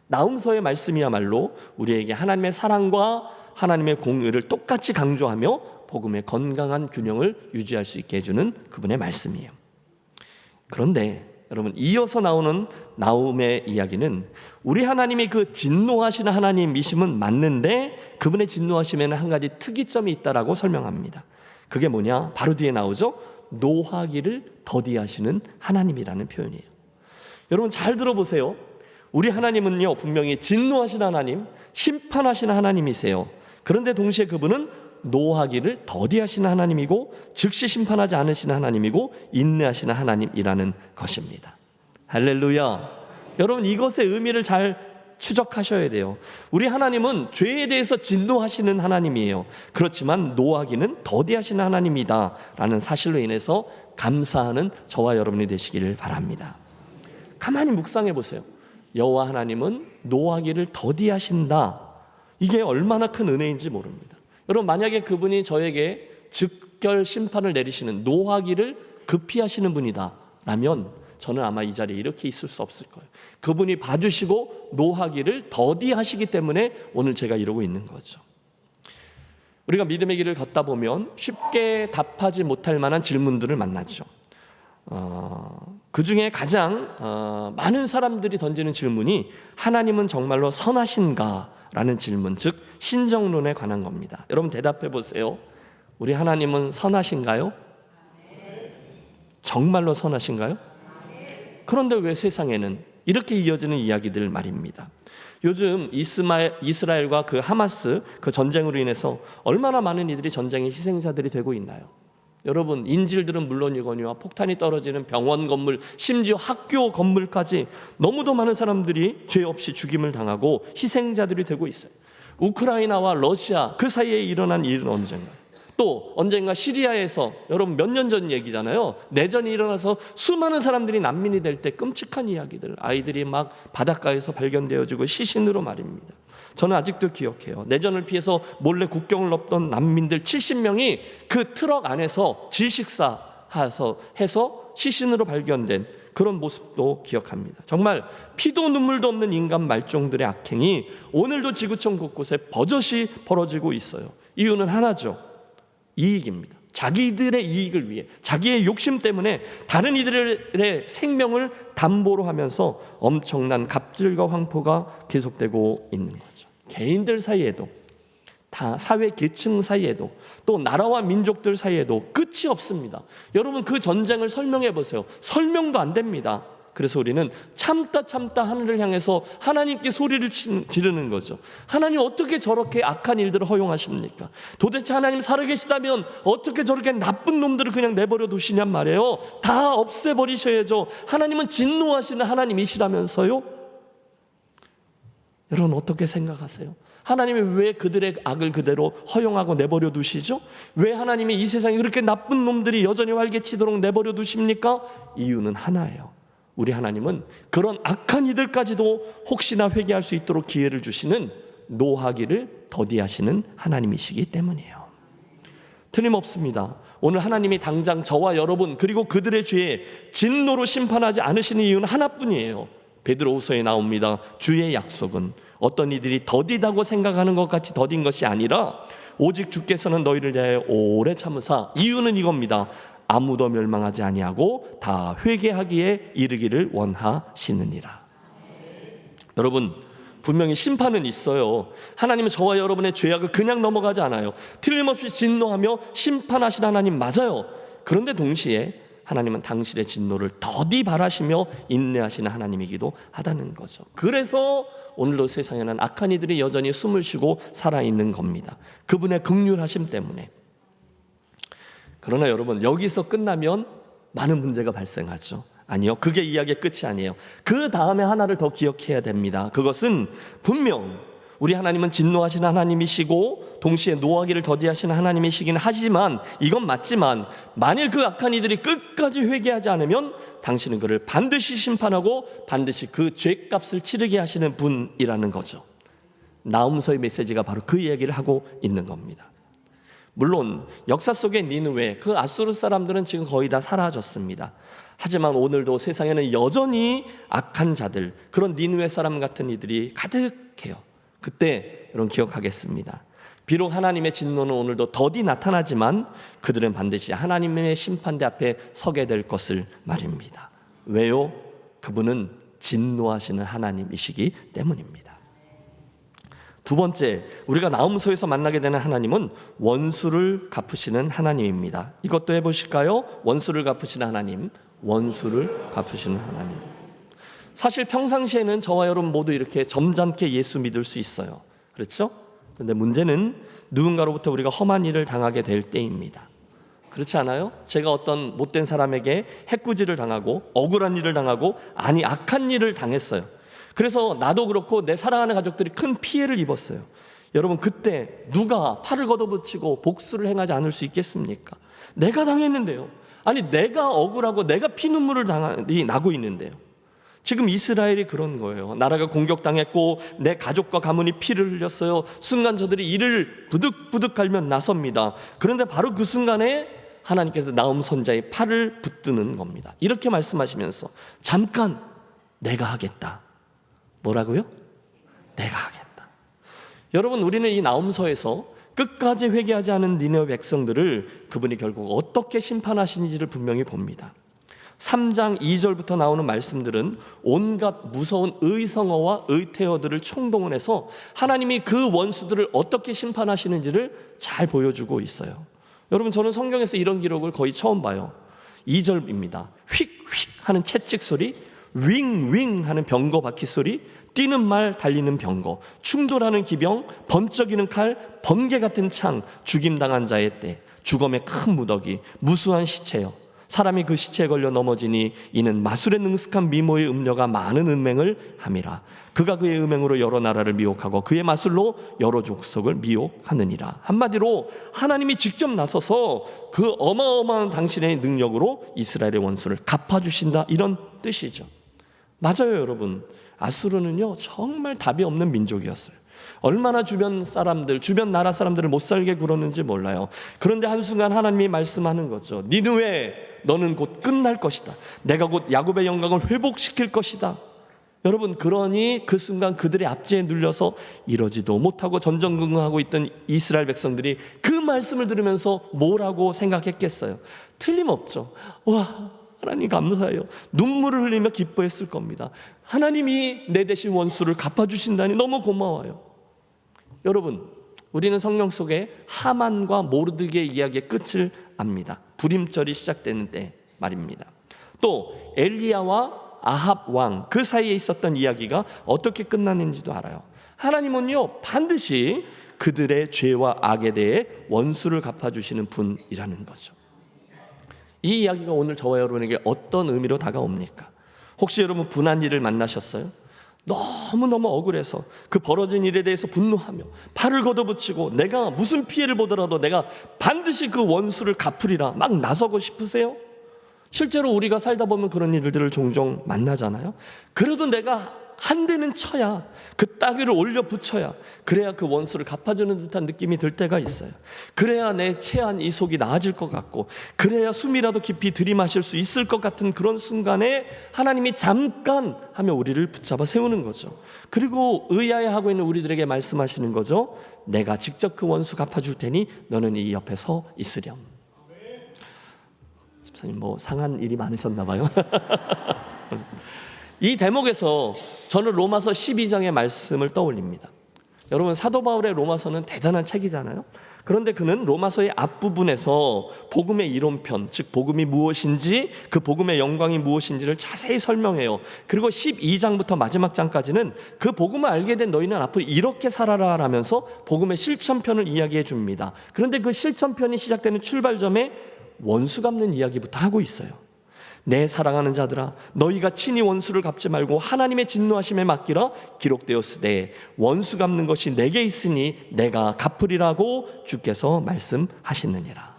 나훔서의 말씀이야말로 우리에게 하나님의 사랑과 하나님의 공의를 똑같이 강조하며 복음의 건강한 균형을 유지할 수 있게 해주는 그분의 말씀이에요. 그런데 여러분, 이어서 나오는 나훔의 이야기는 우리 하나님이 그 진노하시는 하나님이심은 맞는데 그분의 진노하심에는 한 가지 특이점이 있다라고 설명합니다. 그게 뭐냐? 바로 뒤에 나오죠. 노하기를 더디하시는 하나님이라는 표현이에요. 여러분 잘 들어보세요. 우리 하나님은요 분명히 진노하시는 하나님, 심판하시는 하나님이세요. 그런데 동시에 그분은 노하기를 더디하시는 하나님이고 즉시 심판하지 않으시는 하나님이고 인내하시는 하나님이라는 것입니다. 할렐루야. 여러분 이것의 의미를 잘 추적하셔야 돼요. 우리 하나님은 죄에 대해서 진노하시는 하나님이에요. 그렇지만 노하기는 더디하시는 하나님이다 라는 사실로 인해서 감사하는 저와 여러분이 되시기를 바랍니다. 가만히 묵상해 보세요. 여호와 하나님은 노하기를 더디하신다. 이게 얼마나 큰 은혜인지 모릅니다. 여러분 만약에 그분이 저에게 즉결 심판을 내리시는 노하기를 급히 하시는 분이다 라면 저는 아마 이 자리에 이렇게 있을 수 없을 거예요. 그분이 봐주시고 노하기를 더디하시기 때문에 오늘 제가 이러고 있는 거죠. 우리가 믿음의 길을 걷다 보면 쉽게 답하지 못할 만한 질문들을 만나죠. 그 중에 가장 많은 사람들이 던지는 질문이 하나님은 정말로 선하신가? 라는 질문, 즉 신정론에 관한 겁니다. 여러분 대답해 보세요. 우리 하나님은 선하신가요? 정말로 선하신가요? 그런데 왜 세상에는 이렇게 이어지는 이야기들 말입니다. 요즘 이스라엘과 그 하마스 그 전쟁으로 인해서 얼마나 많은 이들이 전쟁의 희생자들이 되고 있나요? 여러분, 인질들은 물론이거니와 폭탄이 떨어지는 병원 건물, 심지어 학교 건물까지 너무도 많은 사람들이 죄 없이 죽임을 당하고 희생자들이 되고 있어요. 우크라이나와 러시아 그 사이에 일어난 일은 언젠가 시리아에서, 여러분 몇 년 전 얘기잖아요. 내전이 일어나서 수많은 사람들이 난민이 될 때 끔찍한 이야기들, 아이들이 막 바닷가에서 발견되어지고 시신으로 말입니다. 저는 아직도 기억해요. 내전을 피해서 몰래 국경을 넘던 난민들 70명이 그 트럭 안에서 질식사해서 시신으로 발견된 그런 모습도 기억합니다. 정말 피도 눈물도 없는 인간 말종들의 악행이 오늘도 지구촌 곳곳에 버젓이 벌어지고 있어요. 이유는 하나죠. 이익입니다. 자기들의 이익을 위해, 자기의 욕심 때문에 다른 이들의 생명을 담보로 하면서 엄청난 갑질과 황포가 계속되고 있는 거죠. 개인들 사이에도, 다 사회 계층 사이에도, 또 나라와 민족들 사이에도 끝이 없습니다. 여러분 그 전쟁을 설명해 보세요. 설명도 안 됩니다. 그래서 우리는 참다 하늘을 향해서 하나님께 소리를 지르는 거죠. 하나님 어떻게 저렇게 악한 일들을 허용하십니까? 도대체 하나님 살아계시다면 어떻게 저렇게 나쁜 놈들을 그냥 내버려 두시냔 말이에요. 다 없애버리셔야죠. 하나님은 진노하시는 하나님이시라면서요. 여러분 어떻게 생각하세요? 하나님이 왜 그들의 악을 그대로 허용하고 내버려 두시죠? 왜 하나님이 이 세상에 그렇게 나쁜 놈들이 여전히 활개치도록 내버려 두십니까? 이유는 하나예요. 우리 하나님은 그런 악한 이들까지도 혹시나 회개할 수 있도록 기회를 주시는, 노하기를 더디하시는 하나님이시기 때문이에요. 틀림없습니다. 오늘 하나님이 당장 저와 여러분 그리고 그들의 죄에 진노로 심판하지 않으시는 이유는 하나뿐이에요. 베드로후서에 나옵니다. 주의 약속은 어떤 이들이 더디다고 생각하는 것 같이 더딘 것이 아니라 오직 주께서는 너희를 대하여 오래 참으사, 이유는 이겁니다. 아무도 멸망하지 아니하고 다 회개하기에 이르기를 원하시느니라. 여러분 분명히 심판은 있어요. 하나님은 저와 여러분의 죄악을 그냥 넘어가지 않아요. 틀림없이 진노하며 심판하시는 하나님 맞아요. 그런데 동시에 하나님은 당신의 진노를 더디 바라시며 인내하시는 하나님이기도 하다는 거죠. 그래서 오늘도 세상에는 악한 이들이 여전히 숨을 쉬고 살아있는 겁니다. 그분의 긍휼하심 때문에. 그러나 여러분 여기서 끝나면 많은 문제가 발생하죠. 아니요, 그게 이야기의 끝이 아니에요. 그 다음에 하나를 더 기억해야 됩니다. 그것은 분명 우리 하나님은 진노하시는 하나님이시고 동시에 노하기를 더디하시는 하나님이시긴 하지만, 이건 맞지만 만일 그 악한 이들이 끝까지 회개하지 않으면 당신은 그를 반드시 심판하고 반드시 그 죄값을 치르게 하시는 분이라는 거죠. 나훔서의 메시지가 바로 그 얘기를 하고 있는 겁니다. 물론 역사 속의 니느웨, 그 아수르 사람들은 지금 거의 다 사라졌습니다. 하지만 오늘도 세상에는 여전히 악한 자들, 그런 니느웨 사람 같은 이들이 가득해요. 그때 여러분 기억하겠습니다. 비록 하나님의 진노는 오늘도 더디 나타나지만 그들은 반드시 하나님의 심판대 앞에 서게 될 것을 말입니다. 왜요? 그분은 진노하시는 하나님이시기 때문입니다. 두 번째, 우리가 나훔서에서 만나게 되는 하나님은 원수를 갚으시는 하나님입니다. 이것도 해보실까요? 원수를 갚으시는 하나님, 원수를 갚으시는 하나님. 사실 평상시에는 저와 여러분 모두 이렇게 점잖게 예수 믿을 수 있어요. 그렇죠? 그런데 문제는 누군가로부터 우리가 험한 일을 당하게 될 때입니다. 그렇지 않아요? 제가 어떤 못된 사람에게 해꾸지를 당하고 억울한 일을 당하고, 아니 악한 일을 당했어요. 그래서 나도 그렇고 내 사랑하는 가족들이 큰 피해를 입었어요. 여러분 그때 누가 팔을 걷어붙이고 복수를 행하지 않을 수 있겠습니까? 내가 당했는데요. 아니 내가 억울하고 내가 피눈물을 나고 있는데요. 지금 이스라엘이 그런 거예요. 나라가 공격당했고 내 가족과 가문이 피를 흘렸어요. 순간 저들이 이를 부득부득 갈면 나섭니다. 그런데 바로 그 순간에 하나님께서 나움 선자의 팔을 붙드는 겁니다. 이렇게 말씀하시면서 잠깐 내가 하겠다. 뭐라고요? 내가 하겠다. 여러분, 우리는 이 나움서에서 끝까지 회개하지 않은 니느웨 백성들을 그분이 결국 어떻게 심판하시는지를 분명히 봅니다. 3장 2절부터 나오는 말씀들은 온갖 무서운 의성어와 의태어들을 총동원해서 하나님이 그 원수들을 어떻게 심판하시는지를 잘 보여주고 있어요. 여러분, 저는 성경에서 이런 기록을 거의 처음 봐요. 2절입니다. 휙휙 하는 채찍 소리, 윙윙 하는 병거 바퀴 소리, 뛰는 말, 달리는 병거, 충돌하는 기병, 번쩍이는 칼, 번개 같은 창, 죽임당한 자의 때, 죽음의 큰 무더기, 무수한 시체요. 사람이 그 시체에 걸려 넘어지니 이는 마술에 능숙한 미모의 음녀가 많은 음행을 함이라. 그가 그의 음행으로 여러 나라를 미혹하고 그의 마술로 여러 족속을 미혹하느니라. 한마디로 하나님이 직접 나서서 그 어마어마한 당신의 능력으로 이스라엘의 원수를 갚아주신다, 이런 뜻이죠. 맞아요, 여러분. 아수르는요 정말 답이 없는 민족이었어요. 얼마나 주변 사람들, 주변 나라 사람들을 못 살게 굴었는지 몰라요. 그런데 한순간 하나님이 말씀하는 거죠. 니느웨, 너는 곧 끝날 것이다. 내가 곧 야곱의 영광을 회복시킬 것이다. 여러분, 그러니 그 순간 그들의 압제에 눌려서 이러지도 못하고 전전긍긍하고 있던 이스라엘 백성들이 그 말씀을 들으면서 뭐라고 생각했겠어요? 틀림없죠. 와, 하나님 감사해요. 눈물을 흘리며 기뻐했을 겁니다. 하나님이 내 대신 원수를 갚아주신다니 너무 고마워요. 여러분, 우리는 성경 속에 하만과 모르드게의 이야기의 끝을 압니다. 불임절이 시작되는 때 말입니다. 또 엘리야와 아합 왕, 그 사이에 있었던 이야기가 어떻게 끝났는지도 알아요. 하나님은요 반드시 그들의 죄와 악에 대해 원수를 갚아주시는 분이라는 거죠. 이 이야기가 오늘 저와 여러분에게 어떤 의미로 다가옵니까? 혹시 여러분 분한 일을 만나셨어요? 너무너무 억울해서 그 벌어진 일에 대해서 분노하며 팔을 걷어붙이고 내가 무슨 피해를 보더라도 내가 반드시 그 원수를 갚으리라 막 나서고 싶으세요? 실제로 우리가 살다 보면 그런 일들을 종종 만나잖아요. 그래도 내가 한 대는 쳐야, 그 따귀를 올려 붙여야, 그래야 그 원수를 갚아주는 듯한 느낌이 들 때가 있어요. 그래야 내 체한 이 속이 나아질 것 같고, 그래야 숨이라도 깊이 들이마실 수 있을 것 같은 그런 순간에 하나님이 잠깐 하며 우리를 붙잡아 세우는 거죠. 그리고 의아해하고 있는 우리들에게 말씀하시는 거죠. 내가 직접 그 원수 갚아줄 테니 너는 이 옆에 서 있으렴. 집사님 뭐 상한 일이 많으셨나 봐요. 이 대목에서 저는 로마서 12장의 말씀을 떠올립니다. 여러분, 사도 바울의 로마서는 대단한 책이잖아요. 그런데 그는 로마서의 앞부분에서 복음의 이론편, 즉 복음이 무엇인지, 그 복음의 영광이 무엇인지를 자세히 설명해요. 그리고 12장부터 마지막 장까지는 그 복음을 알게 된 너희는 앞으로 이렇게 살아라 라면서 복음의 실천편을 이야기해 줍니다. 그런데 그 실천편이 시작되는 출발점에 원수 갚는 이야기부터 하고 있어요. 내 사랑하는 자들아, 너희가 친히 원수를 갚지 말고 하나님의 진노하심에 맡기라. 기록되었으되 원수 갚는 것이 내게 있으니 내가 갚으리라고 주께서 말씀하시느니라.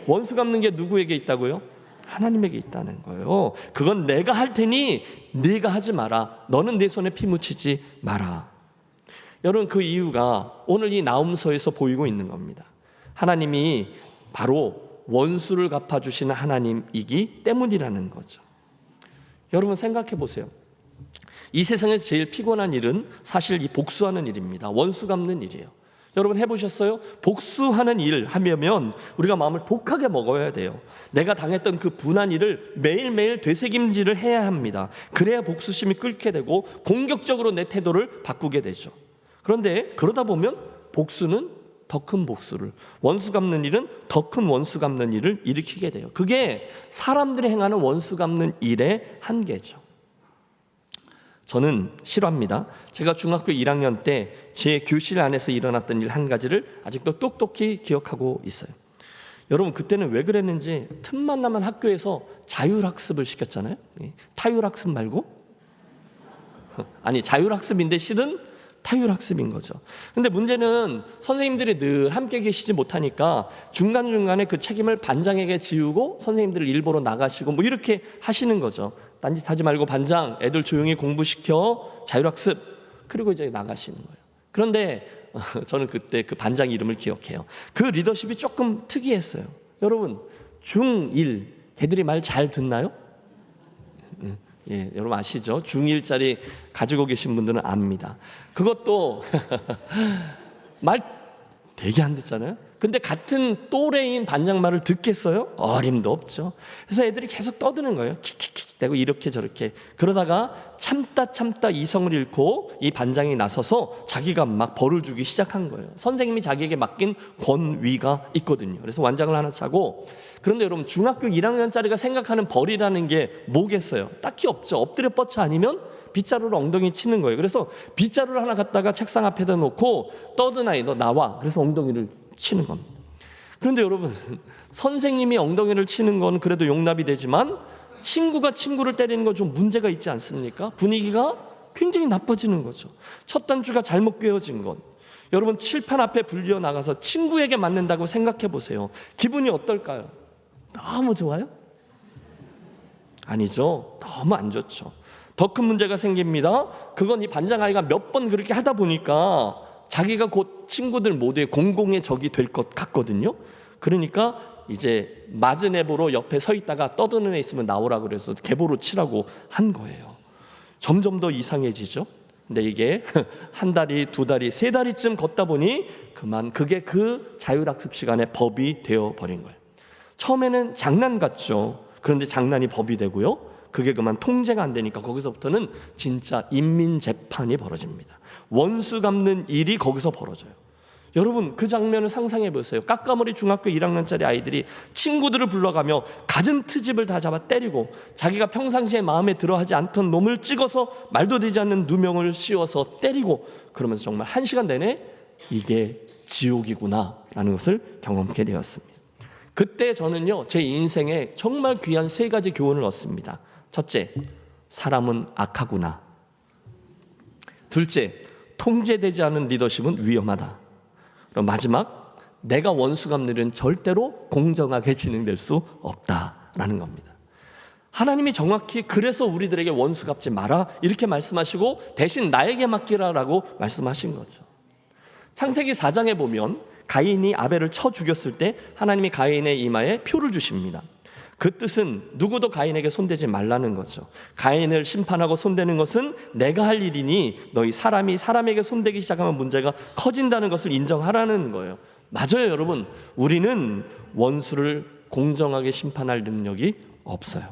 원수 갚는 게 누구에게 있다고요? 하나님에게 있다는 거예요. 그건 내가 할 테니 네가 하지 마라. 너는 내 손에 피 묻히지 마라. 여러분, 그 이유가 오늘 이 나움서에서 보이고 있는 겁니다. 하나님이 바로 원수를 갚아주시는 하나님이기 때문이라는 거죠. 여러분 생각해 보세요. 이 세상에서 제일 피곤한 일은 사실 이 복수하는 일입니다. 원수 갚는 일이에요. 여러분 해보셨어요? 복수하는 일 하면 우리가 마음을 독하게 먹어야 돼요. 내가 당했던 그 분한 일을 매일매일 되새김질을 해야 합니다. 그래야 복수심이 끓게 되고 공격적으로 내 태도를 바꾸게 되죠. 그런데 그러다 보면 복수는 더 큰 복수를, 원수 갚는 일은 더 큰 원수 갚는 일을 일으키게 돼요. 그게 사람들이 행하는 원수 갚는 일의 한계죠. 저는 싫어합니다. 제가 중학교 1학년 때 제 교실 안에서 일어났던 일 한 가지를 아직도 똑똑히 기억하고 있어요. 여러분, 그때는 왜 그랬는지 틈만 나면 학교에서 자율학습을 시켰잖아요. 타율학습 말고, 아니 자율학습인데 실은 타율학습인 거죠. 근데 문제는 선생님들이 늘 함께 계시지 못하니까 중간중간에 그 책임을 반장에게 지우고 선생님들을 일보러 나가시고 뭐 이렇게 하시는 거죠. 딴짓하지 말고 반장, 애들 조용히 공부시켜, 자율학습, 그리고 이제 나가시는 거예요. 그런데 저는 그때 그 반장 이름을 기억해요. 그 리더십이 조금 특이했어요. 여러분, 중1 걔들이 말 잘 듣나요? 예, 여러분 아시죠? 중1짜리 가지고 계신 분들은 압니다. 그것도 말 되게 안 듣잖아요. 근데 같은 또래인 반장 말을 듣겠어요? 어림도 없죠. 그래서 애들이 계속 떠드는 거예요. 킥킥킥 대고 이렇게 저렇게. 그러다가 참다 이성을 잃고 이 반장이 나서서 자기가 막 벌을 주기 시작한 거예요. 선생님이 자기에게 맡긴 권위가 있거든요. 그래서 완장을 하나 차고. 그런데 여러분 중학교 1학년짜리가 생각하는 벌이라는 게 뭐겠어요? 딱히 없죠. 엎드려 뻗쳐 아니면 빗자루로 엉덩이 치는 거예요. 그래서 빗자루를 하나 갖다가 책상 앞에다 놓고 떠든 아이 너 나와. 그래서 엉덩이를 치는 겁니다. 그런데 여러분 선생님이 엉덩이를 치는 건 그래도 용납이 되지만 친구가 친구를 때리는 건 좀 문제가 있지 않습니까? 분위기가 굉장히 나빠지는 거죠. 첫 단추가 잘못 꿰어진 건 여러분 칠판 앞에 불려 나가서 친구에게 맞는다고 생각해 보세요. 기분이 어떨까요? 너무 좋아요? 아니죠. 너무 안 좋죠. 더 큰 문제가 생깁니다. 그건 이 반장 아이가 몇 번 그렇게 하다 보니까 자기가 곧 친구들 모두의 공공의 적이 될 것 같거든요. 그러니까 이제 맞은 애보로 옆에 서 있다가 떠드는 애 있으면 나오라 그래서 개보로 치라고 한 거예요. 점점 더 이상해지죠. 근데 이게 한 달이, 두 달이, 세 달이쯤 걷다 보니 그만 그게 그 자율학습 시간의 법이 되어버린 거예요. 처음에는 장난 같죠. 그런데 장난이 법이 되고요. 그게 그만 통제가 안 되니까 거기서부터는 진짜 인민재판이 벌어집니다. 원수 갚는 일이 거기서 벌어져요. 여러분 그 장면을 상상해 보세요. 깎아머리 중학교 1학년짜리 아이들이 친구들을 불러가며 갖은 트집을 다 잡아 때리고 자기가 평상시에 마음에 들어하지 않던 놈을 찍어서 말도 되지 않는 누명을 씌워서 때리고 그러면서 정말 1시간 내내 이게 지옥이구나 라는 것을 경험하게 되었습니다. 그때 저는요 제 인생에 정말 귀한 3가지 교훈을 얻습니다. 첫째, 사람은 악하구나. 둘째, 통제되지 않은 리더십은 위험하다. 그럼 마지막, 내가 원수 갚는 일은 절대로 공정하게 진행될 수 없다라는 겁니다. 하나님이 정확히 그래서 우리들에게 원수 갚지 마라 이렇게 말씀하시고 대신 나에게 맡기라라고 말씀하신 거죠. 창세기 4장에 보면 가인이 아벨을 쳐 죽였을 때 하나님이 가인의 이마에 표를 주십니다. 그 뜻은 누구도 가인에게 손대지 말라는 거죠. 가인을 심판하고 손대는 것은 내가 할 일이니 너희 사람이 사람에게 손대기 시작하면 문제가 커진다는 것을 인정하라는 거예요. 맞아요, 여러분. 우리는 원수를 공정하게 심판할 능력이 없어요.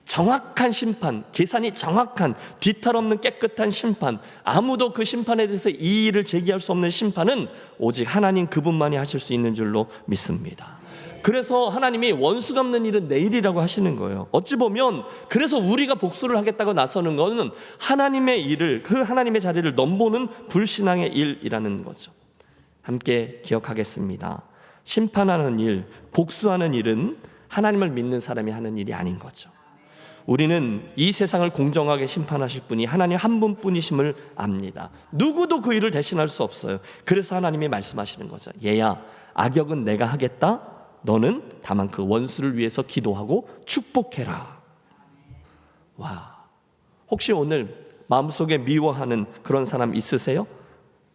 정확한 심판, 계산이 정확한 뒤탈 없는 깨끗한 심판, 아무도 그 심판에 대해서 이의를 제기할 수 없는 심판은 오직 하나님 그분만이 하실 수 있는 줄로 믿습니다. 그래서 하나님이 원수 갚는 일은 내일이라고 하시는 거예요. 어찌 보면 그래서 우리가 복수를 하겠다고 나서는 것은 하나님의 일을, 그 하나님의 자리를 넘보는 불신앙의 일이라는 거죠. 함께 기억하겠습니다. 심판하는 일, 복수하는 일은 하나님을 믿는 사람이 하는 일이 아닌 거죠. 우리는 이 세상을 공정하게 심판하실 분이 하나님 한 분뿐이심을 압니다. 누구도 그 일을 대신할 수 없어요. 그래서 하나님이 말씀하시는 거죠. 얘야, 악역은 내가 하겠다. 너는 다만 그 원수를 위해서 기도하고 축복해라. 와, 혹시 오늘 마음속에 미워하는 그런 사람 있으세요?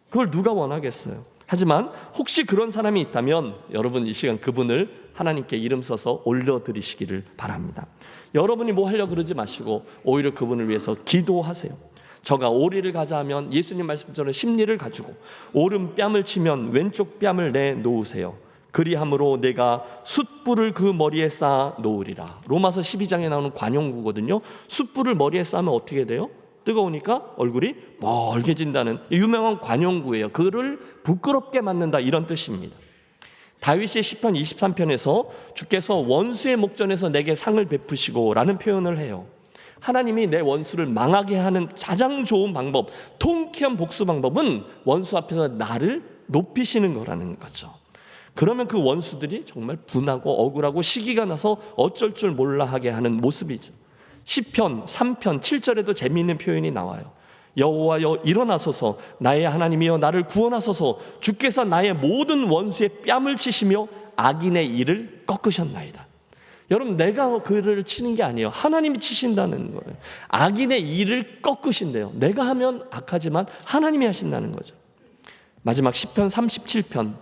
그걸 누가 원하겠어요? 하지만 혹시 그런 사람이 있다면 여러분 이 시간 그분을 하나님께 이름 써서 올려드리시기를 바랍니다. 여러분이 뭐 하려고 그러지 마시고 오히려 그분을 위해서 기도하세요. 저가 오리를 가자 하면 예수님 말씀처럼 심리를 가지고 오른 뺨을 치면 왼쪽 뺨을 내놓으세요. 그리함으로 내가 숯불을 그 머리에 쌓아 놓으리라. 로마서 12장에 나오는 관용구거든요. 숯불을 머리에 쌓으면 어떻게 돼요? 뜨거우니까 얼굴이 멀게진다는 유명한 관용구예요. 그를 부끄럽게 만든다 이런 뜻입니다. 다윗이 시편 23편에서 주께서 원수의 목전에서 내게 상을 베푸시고 라는 표현을 해요. 하나님이 내 원수를 망하게 하는 가장 좋은 방법, 통쾌한 복수 방법은 원수 앞에서 나를 높이시는 거라는 거죠. 그러면 그 원수들이 정말 분하고 억울하고 시기가 나서 어쩔 줄 몰라 하게 하는 모습이죠. 시편 3편 7절에도 재미있는 표현이 나와요. 여호와여 일어나소서, 나의 하나님이여 나를 구원하소서, 주께서 나의 모든 원수의 뺨을 치시며 악인의 일을 꺾으셨나이다. 여러분, 내가 그를 치는 게 아니에요. 하나님이 치신다는 거예요. 악인의 일을 꺾으신대요. 내가 하면 악하지만 하나님이 하신다는 거죠. 마지막 시편 37편,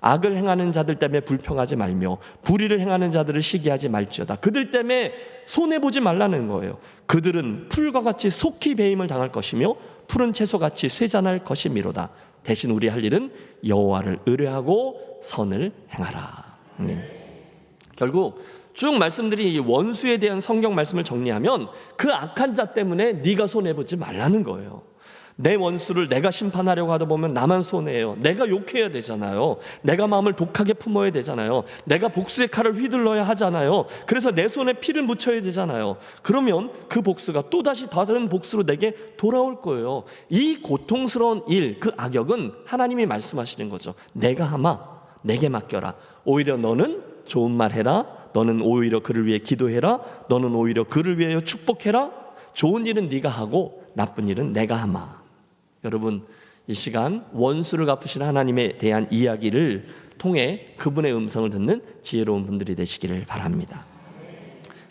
악을 행하는 자들 때문에 불평하지 말며 불의를 행하는 자들을 시기하지 말지어다. 그들 때문에 손해보지 말라는 거예요. 그들은 풀과 같이 속히 배임을 당할 것이며 푸른 채소같이 쇠잔할 것이미로다. 대신 우리 할 일은 여호와를 의뢰하고 선을 행하라. 결국 쭉 말씀드린 이 원수에 대한 성경 말씀을 정리하면 그 악한 자 때문에 네가 손해보지 말라는 거예요. 내 원수를 내가 심판하려고 하다 보면 나만 손해예요. 내가 욕해야 되잖아요. 내가 마음을 독하게 품어야 되잖아요. 내가 복수의 칼을 휘둘러야 하잖아요. 그래서 내 손에 피를 묻혀야 되잖아요. 그러면 그 복수가 또다시 다른 복수로 내게 돌아올 거예요. 이 고통스러운 일, 그 악역은 하나님이 말씀하시는 거죠. 내가 하마, 내게 맡겨라. 오히려 너는 좋은 말 해라. 너는 오히려 그를 위해 기도해라. 너는 오히려 그를 위하여 축복해라. 좋은 일은 네가 하고 나쁜 일은 내가 하마. 여러분, 이 시간 원수를 갚으시는 하나님에 대한 이야기를 통해 그분의 음성을 듣는 지혜로운 분들이 되시기를 바랍니다.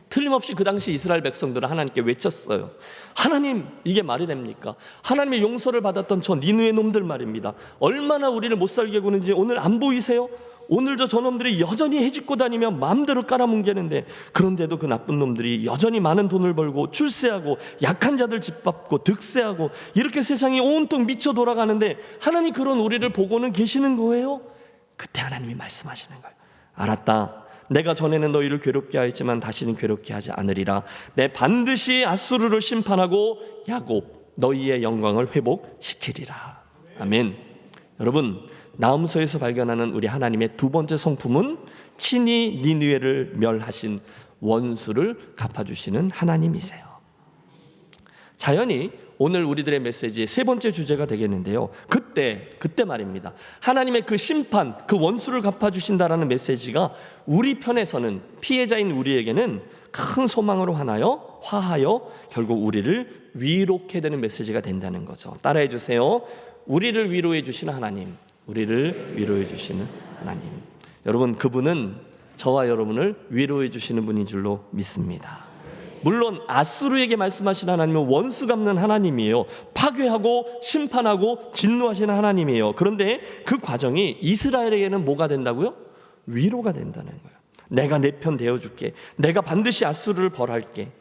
틀림없이 그 당시 이스라엘 백성들은 하나님께 외쳤어요. 하나님, 이게 말이 됩니까? 하나님의 용서를 받았던 저 니느웨 놈들 말입니다. 얼마나 우리를 못 살게 구는지 오늘 안 보이세요? 오늘도 저놈들이 여전히 해집고 다니며 마음대로 깔아뭉개는데, 그런데도 그 나쁜 놈들이 여전히 많은 돈을 벌고 출세하고 약한 자들 짓밟고 득세하고 이렇게 세상이 온통 미쳐 돌아가는데 하나님 그런 우리를 보고는 계시는 거예요? 그때 하나님이 말씀하시는 거예요. 알았다. 내가 전에는 너희를 괴롭게 하였지만 다시는 괴롭게 하지 않으리라. 내 반드시 아수르를 심판하고 야곱 너희의 영광을 회복시키리라. 아멘. 여러분, 나훔서에서 발견하는 우리 하나님의 두 번째 성품은 친히 니느웨를 멸하신 원수를 갚아주시는 하나님이세요. 자연히 오늘 우리들의 메시지의 세 번째 주제가 되겠는데요. 그때 말입니다. 하나님의 그 심판, 그 원수를 갚아주신다라는 메시지가 우리 편에서는, 피해자인 우리에게는 큰 소망으로 화하여 결국 우리를 위로케 되는 메시지가 된다는 거죠. 따라해 주세요. 우리를 위로해 주시는 하나님, 우리를 위로해 주시는 하나님. 여러분, 그분은 저와 여러분을 위로해 주시는 분인 줄로 믿습니다. 물론 아수르에게 말씀하신 하나님은 원수 갚는 하나님이에요. 파괴하고 심판하고 진노하시는 하나님이에요. 그런데 그 과정이 이스라엘에게는 뭐가 된다고요? 위로가 된다는 거예요. 내가 내 편 되어줄게. 내가 반드시 아수르를 벌할게.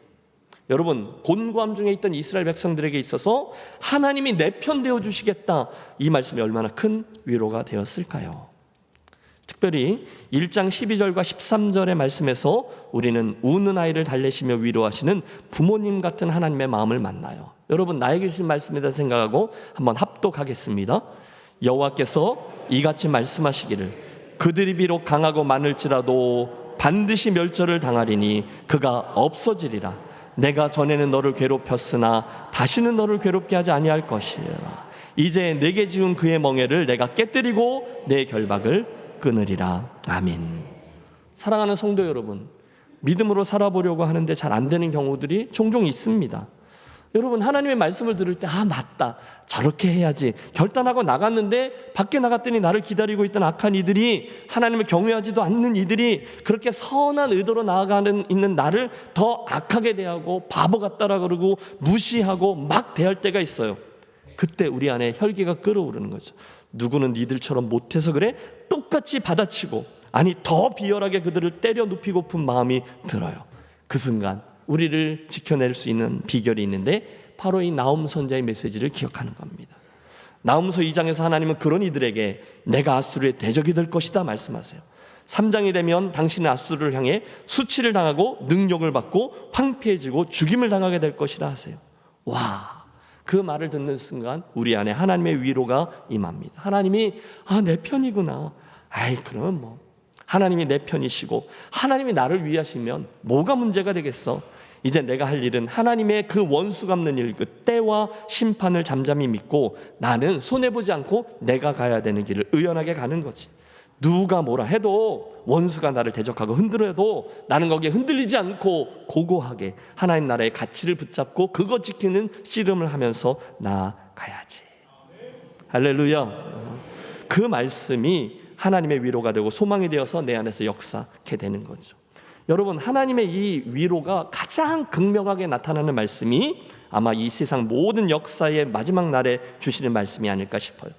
여러분, 곤고함 중에 있던 이스라엘 백성들에게 있어서 하나님이 내 편 되어주시겠다, 이 말씀이 얼마나 큰 위로가 되었을까요? 특별히 1장 12절과 13절의 말씀에서 우리는 우는 아이를 달래시며 위로하시는 부모님 같은 하나님의 마음을 만나요. 여러분, 나에게 주신 말씀이다 생각하고 한번 합독하겠습니다. 여호와께서 이같이 말씀하시기를 그들이 비록 강하고 많을지라도 반드시 멸절을 당하리니 그가 없어지리라. 내가 전에는 너를 괴롭혔으나 다시는 너를 괴롭게 하지 아니할 것이라. 이제 내게 지은 그의 멍에를 내가 깨뜨리고 내 결박을 끊으리라. 아멘. 사랑하는 성도 여러분, 믿음으로 살아보려고 하는데 잘 안 되는 경우들이 종종 있습니다. 여러분, 하나님의 말씀을 들을 때 맞다, 저렇게 해야지 결단하고 나갔는데 밖에 나갔더니 나를 기다리고 있던 악한 이들이, 하나님을 경외하지도 않는 이들이 그렇게 선한 의도로 나아가는 있는 나를 더 악하게 대하고 바보 같다라 그러고 무시하고 막 대할 때가 있어요. 그때 우리 안에 혈기가 끓어오르는 거죠. 누구는 니들처럼 못해서 그래? 똑같이 받아치고, 아니 더 비열하게 그들을 때려 눕히고픈 마음이 들어요. 그 순간 우리를 지켜낼 수 있는 비결이 있는데 바로 이 나훔 선자의 메시지를 기억하는 겁니다. 나훔서 2장에서 하나님은 그런 이들에게 내가 아수르의 대적이 될 것이다 말씀하세요. 3장이 되면 당신은 아수르를 향해 수치를 당하고 능욕을 받고 황폐해지고 죽임을 당하게 될 것이라 하세요. 와, 그 말을 듣는 순간 우리 안에 하나님의 위로가 임합니다. 하나님이 내 편이구나. 그러면 뭐 하나님이 내 편이시고 하나님이 나를 위하시면 뭐가 문제가 되겠어. 이제 내가 할 일은 하나님의 그 원수 갚는 일, 그 때와 심판을 잠잠히 믿고 나는 손해보지 않고 내가 가야 되는 길을 의연하게 가는 거지. 누가 뭐라 해도, 원수가 나를 대적하고 흔들어도 나는 거기에 흔들리지 않고 고고하게 하나님 나라의 가치를 붙잡고 그거 지키는 씨름을 하면서 나아가야지. 할렐루야. 그 말씀이 하나님의 위로가 되고 소망이 되어서 내 안에서 역사하게 되는 거죠. 여러분, 하나님의 이 위로가 가장 극명하게 나타나는 말씀이 아마 이 세상 모든 역사의 마지막 날에 주시는 말씀이 아닐까 싶어요.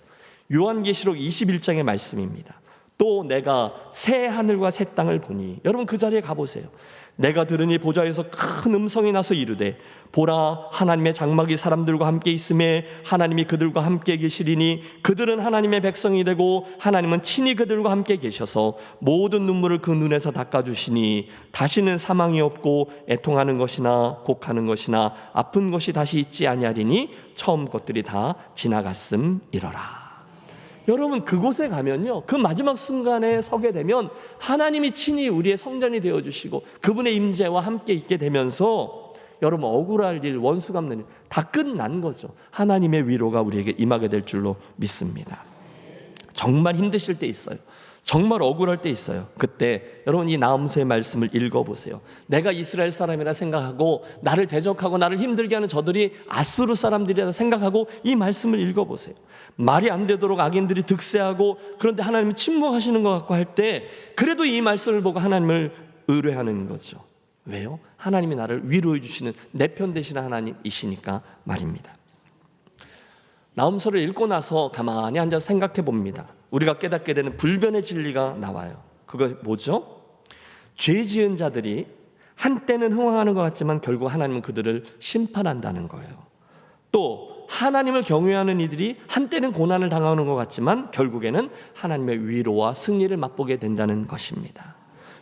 요한계시록 21장의 말씀입니다. 또 내가 새 하늘과 새 땅을 보니. 여러분 그 자리에 가보세요. 내가 들으니 보좌에서 큰 음성이 나서 이르되 보라 하나님의 장막이 사람들과 함께 있음에 하나님이 그들과 함께 계시리니 그들은 하나님의 백성이 되고 하나님은 친히 그들과 함께 계셔서 모든 눈물을 그 눈에서 닦아주시니 다시는 사망이 없고 애통하는 것이나 곡하는 것이나 아픈 것이 다시 있지 아니하리니 처음 것들이 다 지나갔음이러라. 여러분 그곳에 가면요, 그 마지막 순간에 서게 되면 하나님이 친히 우리의 성전이 되어주시고 그분의 임재와 함께 있게 되면서 여러분 억울할 일, 원수 갚는 일 다 끝난 거죠. 하나님의 위로가 우리에게 임하게 될 줄로 믿습니다. 정말 힘드실 때 있어요. 정말 억울할 때 있어요. 그때 여러분 이 나음서의 말씀을 읽어보세요. 내가 이스라엘 사람이라 생각하고 나를 대적하고 나를 힘들게 하는 저들이 아수르 사람들이라 생각하고 이 말씀을 읽어보세요. 말이 안 되도록 악인들이 득세하고 그런데 하나님이 침묵하시는 것 같고 할 때 그래도 이 말씀을 보고 하나님을 의뢰하는 거죠. 왜요? 하나님이 나를 위로해 주시는 내 편 되시는 하나님이시니까 말입니다. 나음서를 읽고 나서 가만히 앉아서 생각해 봅니다. 우리가 깨닫게 되는 불변의 진리가 나와요. 그거 뭐죠? 죄 지은 자들이 한때는 흥황하는 것 같지만 결국 하나님은 그들을 심판한다는 거예요. 또 하나님을 경외하는 이들이 한때는 고난을 당하는 것 같지만 결국에는 하나님의 위로와 승리를 맛보게 된다는 것입니다.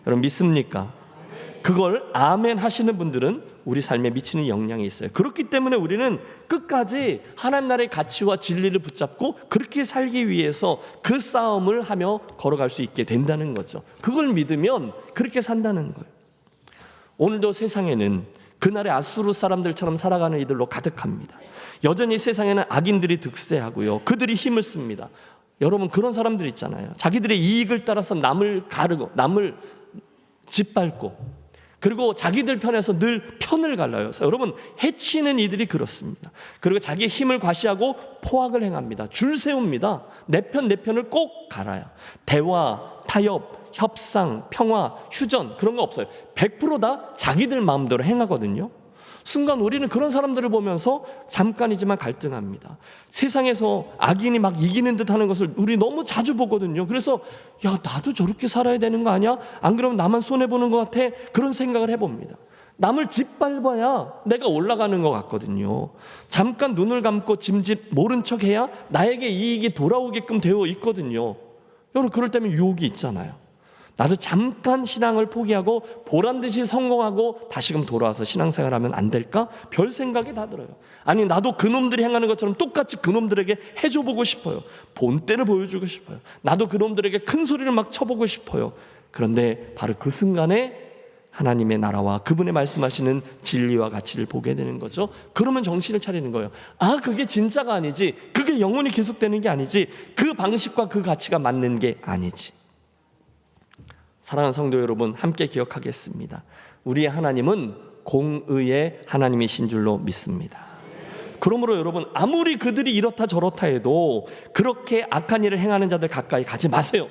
여러분 믿습니까? 그걸 아멘 하시는 분들은 우리 삶에 미치는 영향이 있어요. 그렇기 때문에 우리는 끝까지 하나님 나라의 가치와 진리를 붙잡고 그렇게 살기 위해서 그 싸움을 하며 걸어갈 수 있게 된다는 거죠. 그걸 믿으면 그렇게 산다는 거예요. 오늘도 세상에는 그날의 아수르 사람들처럼 살아가는 이들로 가득합니다. 여전히 세상에는 악인들이 득세하고요, 그들이 힘을 씁니다. 여러분 그런 사람들 있잖아요. 자기들의 이익을 따라서 남을 가르고 남을 짓밟고 그리고 자기들 편에서 늘 편을 갈라요. 여러분 해치는 이들이 그렇습니다. 그리고 자기의 힘을 과시하고 포악을 행합니다. 줄 세웁니다. 내 편을 꼭 갈아요. 대화, 타협, 협상, 평화, 휴전 그런 거 없어요. 100% 다 자기들 마음대로 행하거든요. 순간 우리는 그런 사람들을 보면서 잠깐이지만 갈등합니다. 세상에서 악인이 막 이기는 듯 하는 것을 우리 너무 자주 보거든요. 그래서 야 나도 저렇게 살아야 되는 거 아니야? 안 그러면 나만 손해보는 것 같아? 그런 생각을 해봅니다. 남을 짓밟아야 내가 올라가는 것 같거든요. 잠깐 눈을 감고 짐짓 모른 척해야 나에게 이익이 돌아오게끔 되어 있거든요. 여러분 그럴 때면 유혹이 있잖아요. 나도 잠깐 신앙을 포기하고 보란듯이 성공하고 다시금 돌아와서 신앙생활하면 안 될까? 별 생각이 다 들어요. 아니 나도 그놈들이 행하는 것처럼 똑같이 그놈들에게 해줘보고 싶어요. 본때를 보여주고 싶어요. 나도 그놈들에게 큰 소리를 막 쳐보고 싶어요. 그런데 바로 그 순간에 하나님의 나라와 그분의 말씀하시는 진리와 가치를 보게 되는 거죠. 그러면 정신을 차리는 거예요. 아 그게 진짜가 아니지, 그게 영원히 계속되는 게 아니지, 그 방식과 그 가치가 맞는 게 아니지. 사랑하는 성도 여러분, 함께 기억하겠습니다. 우리의 하나님은 공의의 하나님이신 줄로 믿습니다. 그러므로 여러분 아무리 그들이 이렇다 저렇다 해도 그렇게 악한 일을 행하는 자들 가까이 가지 마세요.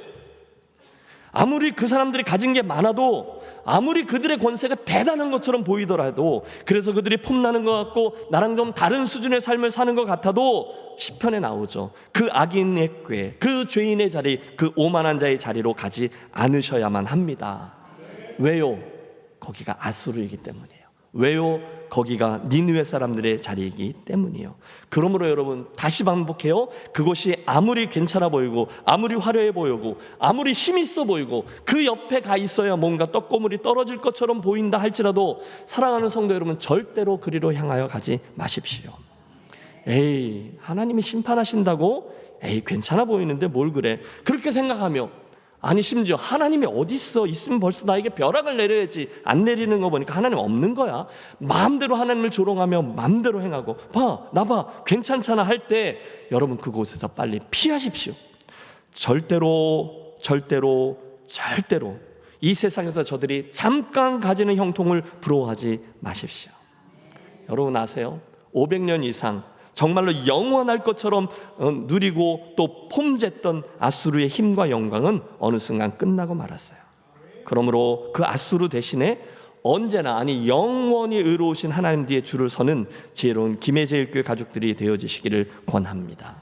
아무리 그 사람들이 가진 게 많아도, 아무리 그들의 권세가 대단한 것처럼 보이더라도, 그래서 그들이 폼나는 것 같고 나랑 좀 다른 수준의 삶을 사는 것 같아도 시편에 나오죠. 그 악인의 꾀, 그 죄인의 자리, 그 오만한 자의 자리로 가지 않으셔야만 합니다. 왜요? 거기가 아수르이기 때문이에요. 왜요? 거기가 니느웨 사람들의 자리이기 때문이에요. 그러므로 여러분 다시 반복해요. 그곳이 아무리 괜찮아 보이고 아무리 화려해 보이고 아무리 힘 있어 보이고 그 옆에 가 있어야 뭔가 떡고물이 떨어질 것처럼 보인다 할지라도 사랑하는 성도 여러분 절대로 그리로 향하여 가지 마십시오. 에이 하나님이 심판하신다고? 에이 괜찮아 보이는데 뭘 그래? 그렇게 생각하며, 아니 심지어 하나님이 어디 있으면 벌써 나에게 벼락을 내려야지, 안 내리는 거 보니까 하나님 없는 거야. 마음대로 하나님을 조롱하며 마음대로 행하고 나 봐 괜찮잖아 할 때 여러분 그곳에서 빨리 피하십시오. 절대로 이 세상에서 저들이 잠깐 가지는 형통을 부러워하지 마십시오. 여러분 아세요? 500년 이상 정말로 영원할 것처럼 누리고 또 폼쨌던 아수르의 힘과 영광은 어느 순간 끝나고 말았어요. 그러므로 그 아수르 대신에 언제나, 아니 영원히 의로우신 하나님 뒤에 줄을 서는 지혜로운 김해제일교회 가족들이 되어지시기를 권합니다.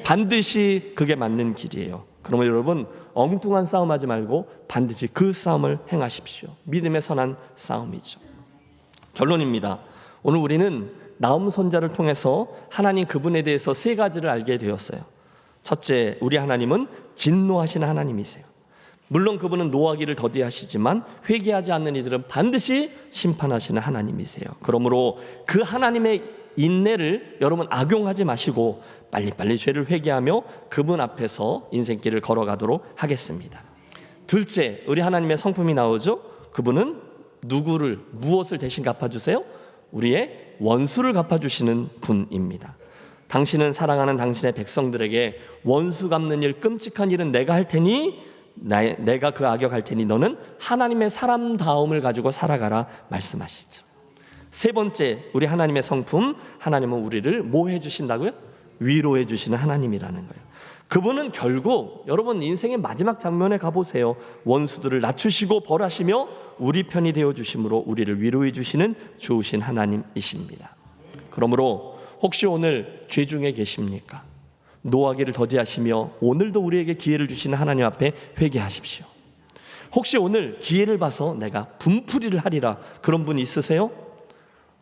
반드시 그게 맞는 길이에요. 그러면 여러분 엉뚱한 싸움하지 말고 반드시 그 싸움을 행하십시오. 믿음의 선한 싸움이죠. 결론입니다. 오늘 우리는 나움 선자를 통해서 하나님 그분에 대해서 세 가지를 알게 되었어요. 첫째, 우리 하나님은 진노하시는 하나님이세요. 물론 그분은 노하기를 더디하시지만 회개하지 않는 이들은 반드시 심판하시는 하나님이세요. 그러므로 그 하나님의 인내를 여러분 악용하지 마시고 빨리빨리 죄를 회개하며 그분 앞에서 인생길을 걸어가도록 하겠습니다. 둘째, 우리 하나님의 성품이 나오죠. 그분은 누구를 무엇을 대신 갚아주세요? 우리의 원수를 갚아주시는 분입니다. 당신은 사랑하는 당신의 백성들에게 원수 갚는 일, 끔찍한 일은 내가 할 테니 내가 그 악역할 테니 너는 하나님의 사람다움을 가지고 살아가라 말씀하시죠. 세 번째, 우리 하나님의 성품, 하나님은 우리를 뭐 해주신다고요? 위로해 주시는 하나님이라는 거예요. 그분은 결국 여러분 인생의 마지막 장면에 가보세요. 원수들을 낮추시고 벌하시며 우리 편이 되어주심으로 우리를 위로해 주시는 좋으신 하나님이십니다. 그러므로 혹시 오늘 죄 중에 계십니까? 노하기를 더디하시며 오늘도 우리에게 기회를 주시는 하나님 앞에 회개하십시오. 혹시 오늘 기회를 봐서 내가 분풀이를 하리라 그런 분 있으세요?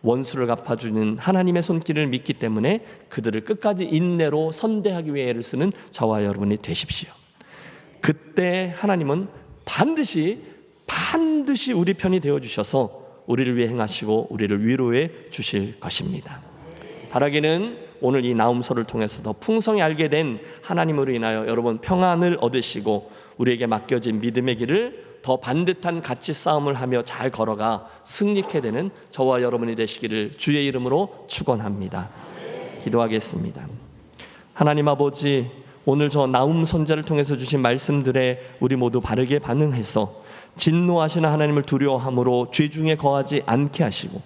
원수를 갚아주는 하나님의 손길을 믿기 때문에 그들을 끝까지 인내로 선대하기 위해 애를 쓰는 저와 여러분이 되십시오. 그때 하나님은 반드시 우리 편이 되어주셔서 우리를 위해 행하시고 우리를 위로해 주실 것입니다. 바라기는 오늘 이 나움서를 통해서 더 풍성히 알게 된 하나님으로 인하여 여러분 평안을 얻으시고 우리에게 맡겨진 믿음의 길을 더 반듯한 가치 싸움을 하며 잘 걸어가 승리케 되는 저와 여러분이 되시기를 주의 이름으로 축원합니다. 기도하겠습니다. 하나님 아버지, 오늘 저 나움 선자를 통해서 주신 말씀들에 우리 모두 바르게 반응해서 진노하시는 하나님을 두려워함으로 죄 중에 거하지 않게 하시고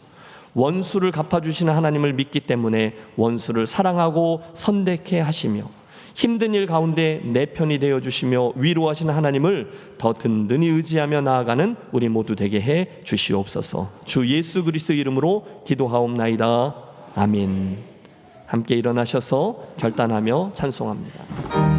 원수를 갚아주시는 하나님을 믿기 때문에 원수를 사랑하고 선대케 하시며 힘든 일 가운데 내 편이 되어주시며 위로하시는 하나님을 더 든든히 의지하며 나아가는 우리 모두 되게 해 주시옵소서. 주 예수 그리스도 이름으로 기도하옵나이다. 아멘. 함께 일어나셔서 결단하며 찬송합니다.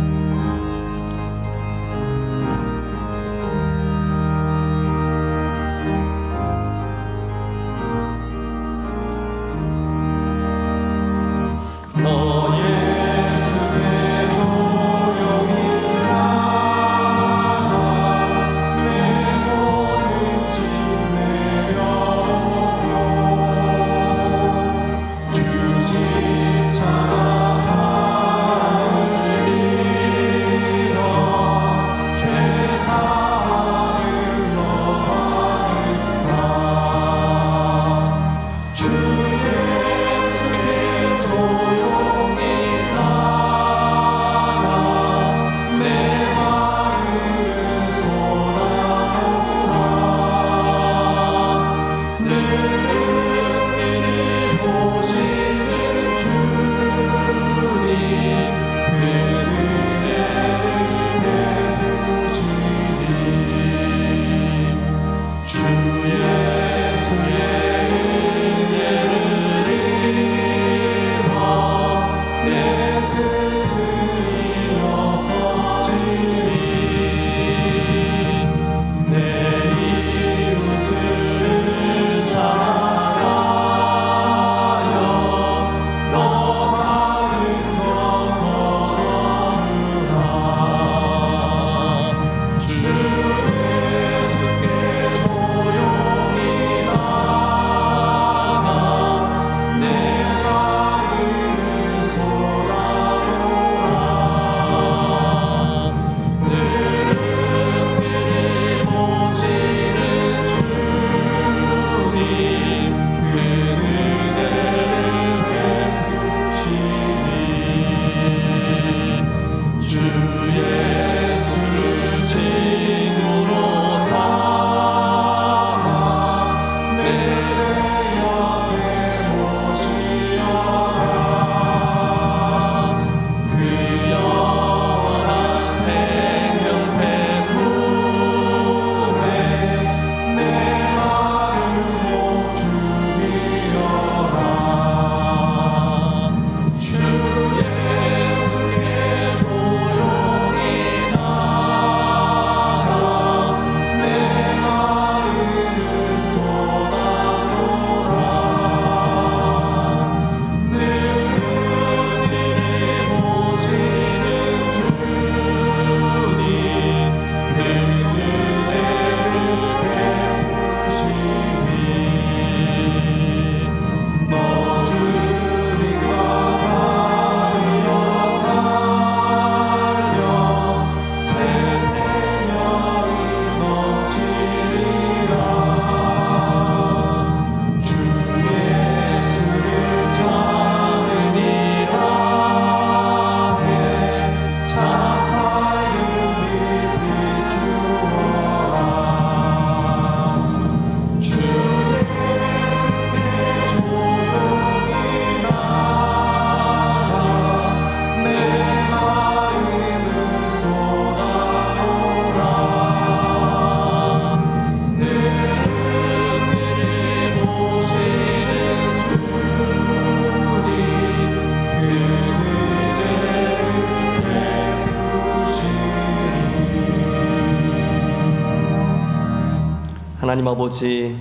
하나님 아버지,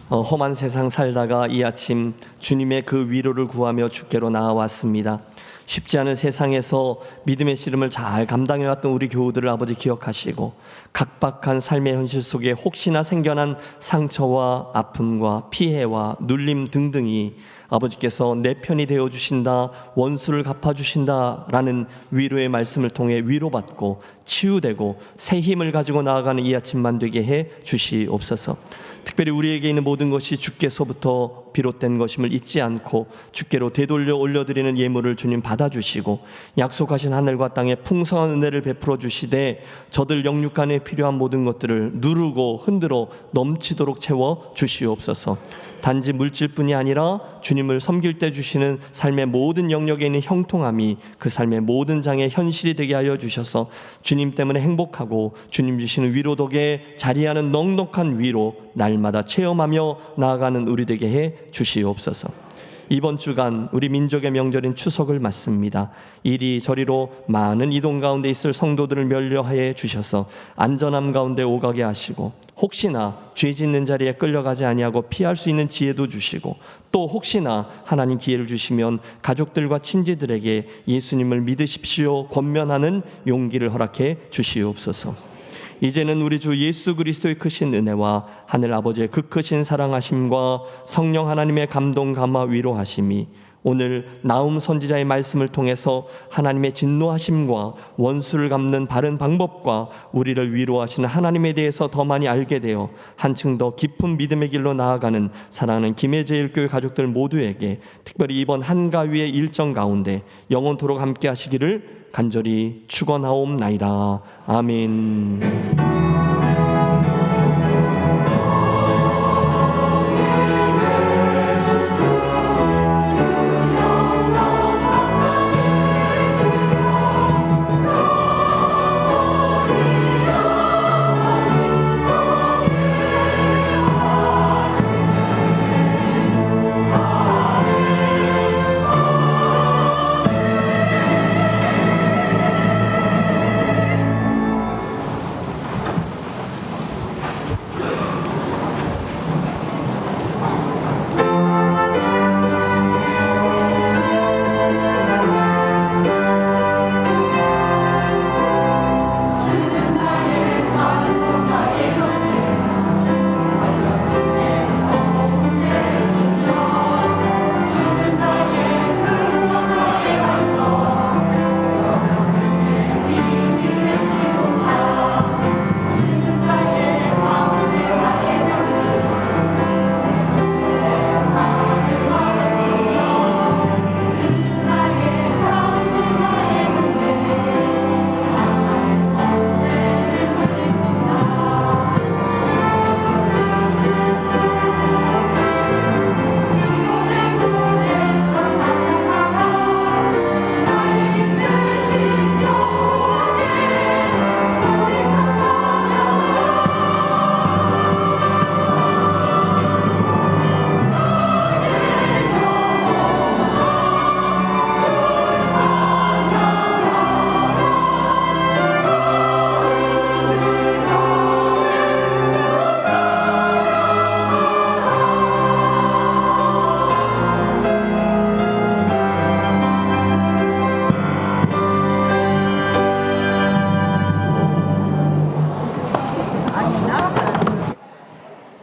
험한 세상 살다가 이 아침 주님의 그 위로를 구하며 주께로 나아왔습니다. 쉽지 않은 세상에서 믿음의 씨름을 잘 감당해왔던 우리 교우들을 아버지 기억하시고, 각박한 삶의 현실 속에 혹시나 생겨난 상처와 아픔과 피해와 눌림 등등이 아버지께서 내 편이 되어주신다, 원수를 갚아주신다라는 위로의 말씀을 통해 위로받고 치유되고 새 힘을 가지고 나아가는 이 아침만 되게 해 주시옵소서. 특별히 우리에게 있는 모든 것이 주께서부터 비롯된 것임을 잊지 않고 주께로 되돌려 올려드리는 예물을 주님 받아주시고, 약속하신 하늘과 땅에 풍성한 은혜를 베풀어 주시되 저들 영육간에 필요한 모든 것들을 누르고 흔들어 넘치도록 채워 주시옵소서. 단지 물질뿐이 아니라 주님을 섬길 때 주시는 삶의 모든 영역에 있는 형통함이 그 삶의 모든 장의 현실이 되게 하여 주셔서 주님 때문에 행복하고 주님 주시는 위로 덕에 자리하는 넉넉한 위로 날마다 체험하며 나아가는 우리 되게 해 주시옵소서. 이번 주간 우리 민족의 명절인 추석을 맞습니다. 이리저리로 많은 이동 가운데 있을 성도들을 면려하여 주셔서 안전함 가운데 오가게 하시고, 혹시나 죄 짓는 자리에 끌려가지 아니하고 피할 수 있는 지혜도 주시고, 또 혹시나 하나님 기회를 주시면 가족들과 친지들에게 예수님을 믿으십시오 권면하는 용기를 허락해 주시옵소서. 이제는 우리 주 예수 그리스도의 크신 은혜와 하늘 아버지의 그 크신 사랑하심과 성령 하나님의 감동 감화 위로하심이 오늘 나움 선지자의 말씀을 통해서 하나님의 진노하심과 원수를 갚는 바른 방법과 우리를 위로하시는 하나님에 대해서 더 많이 알게 되어 한층 더 깊은 믿음의 길로 나아가는 사랑하는 김해제일교회 가족들 모두에게, 특별히 이번 한가위의 일정 가운데 영원토록 함께 하시기를 간절히 축원하옵나이다. 아멘.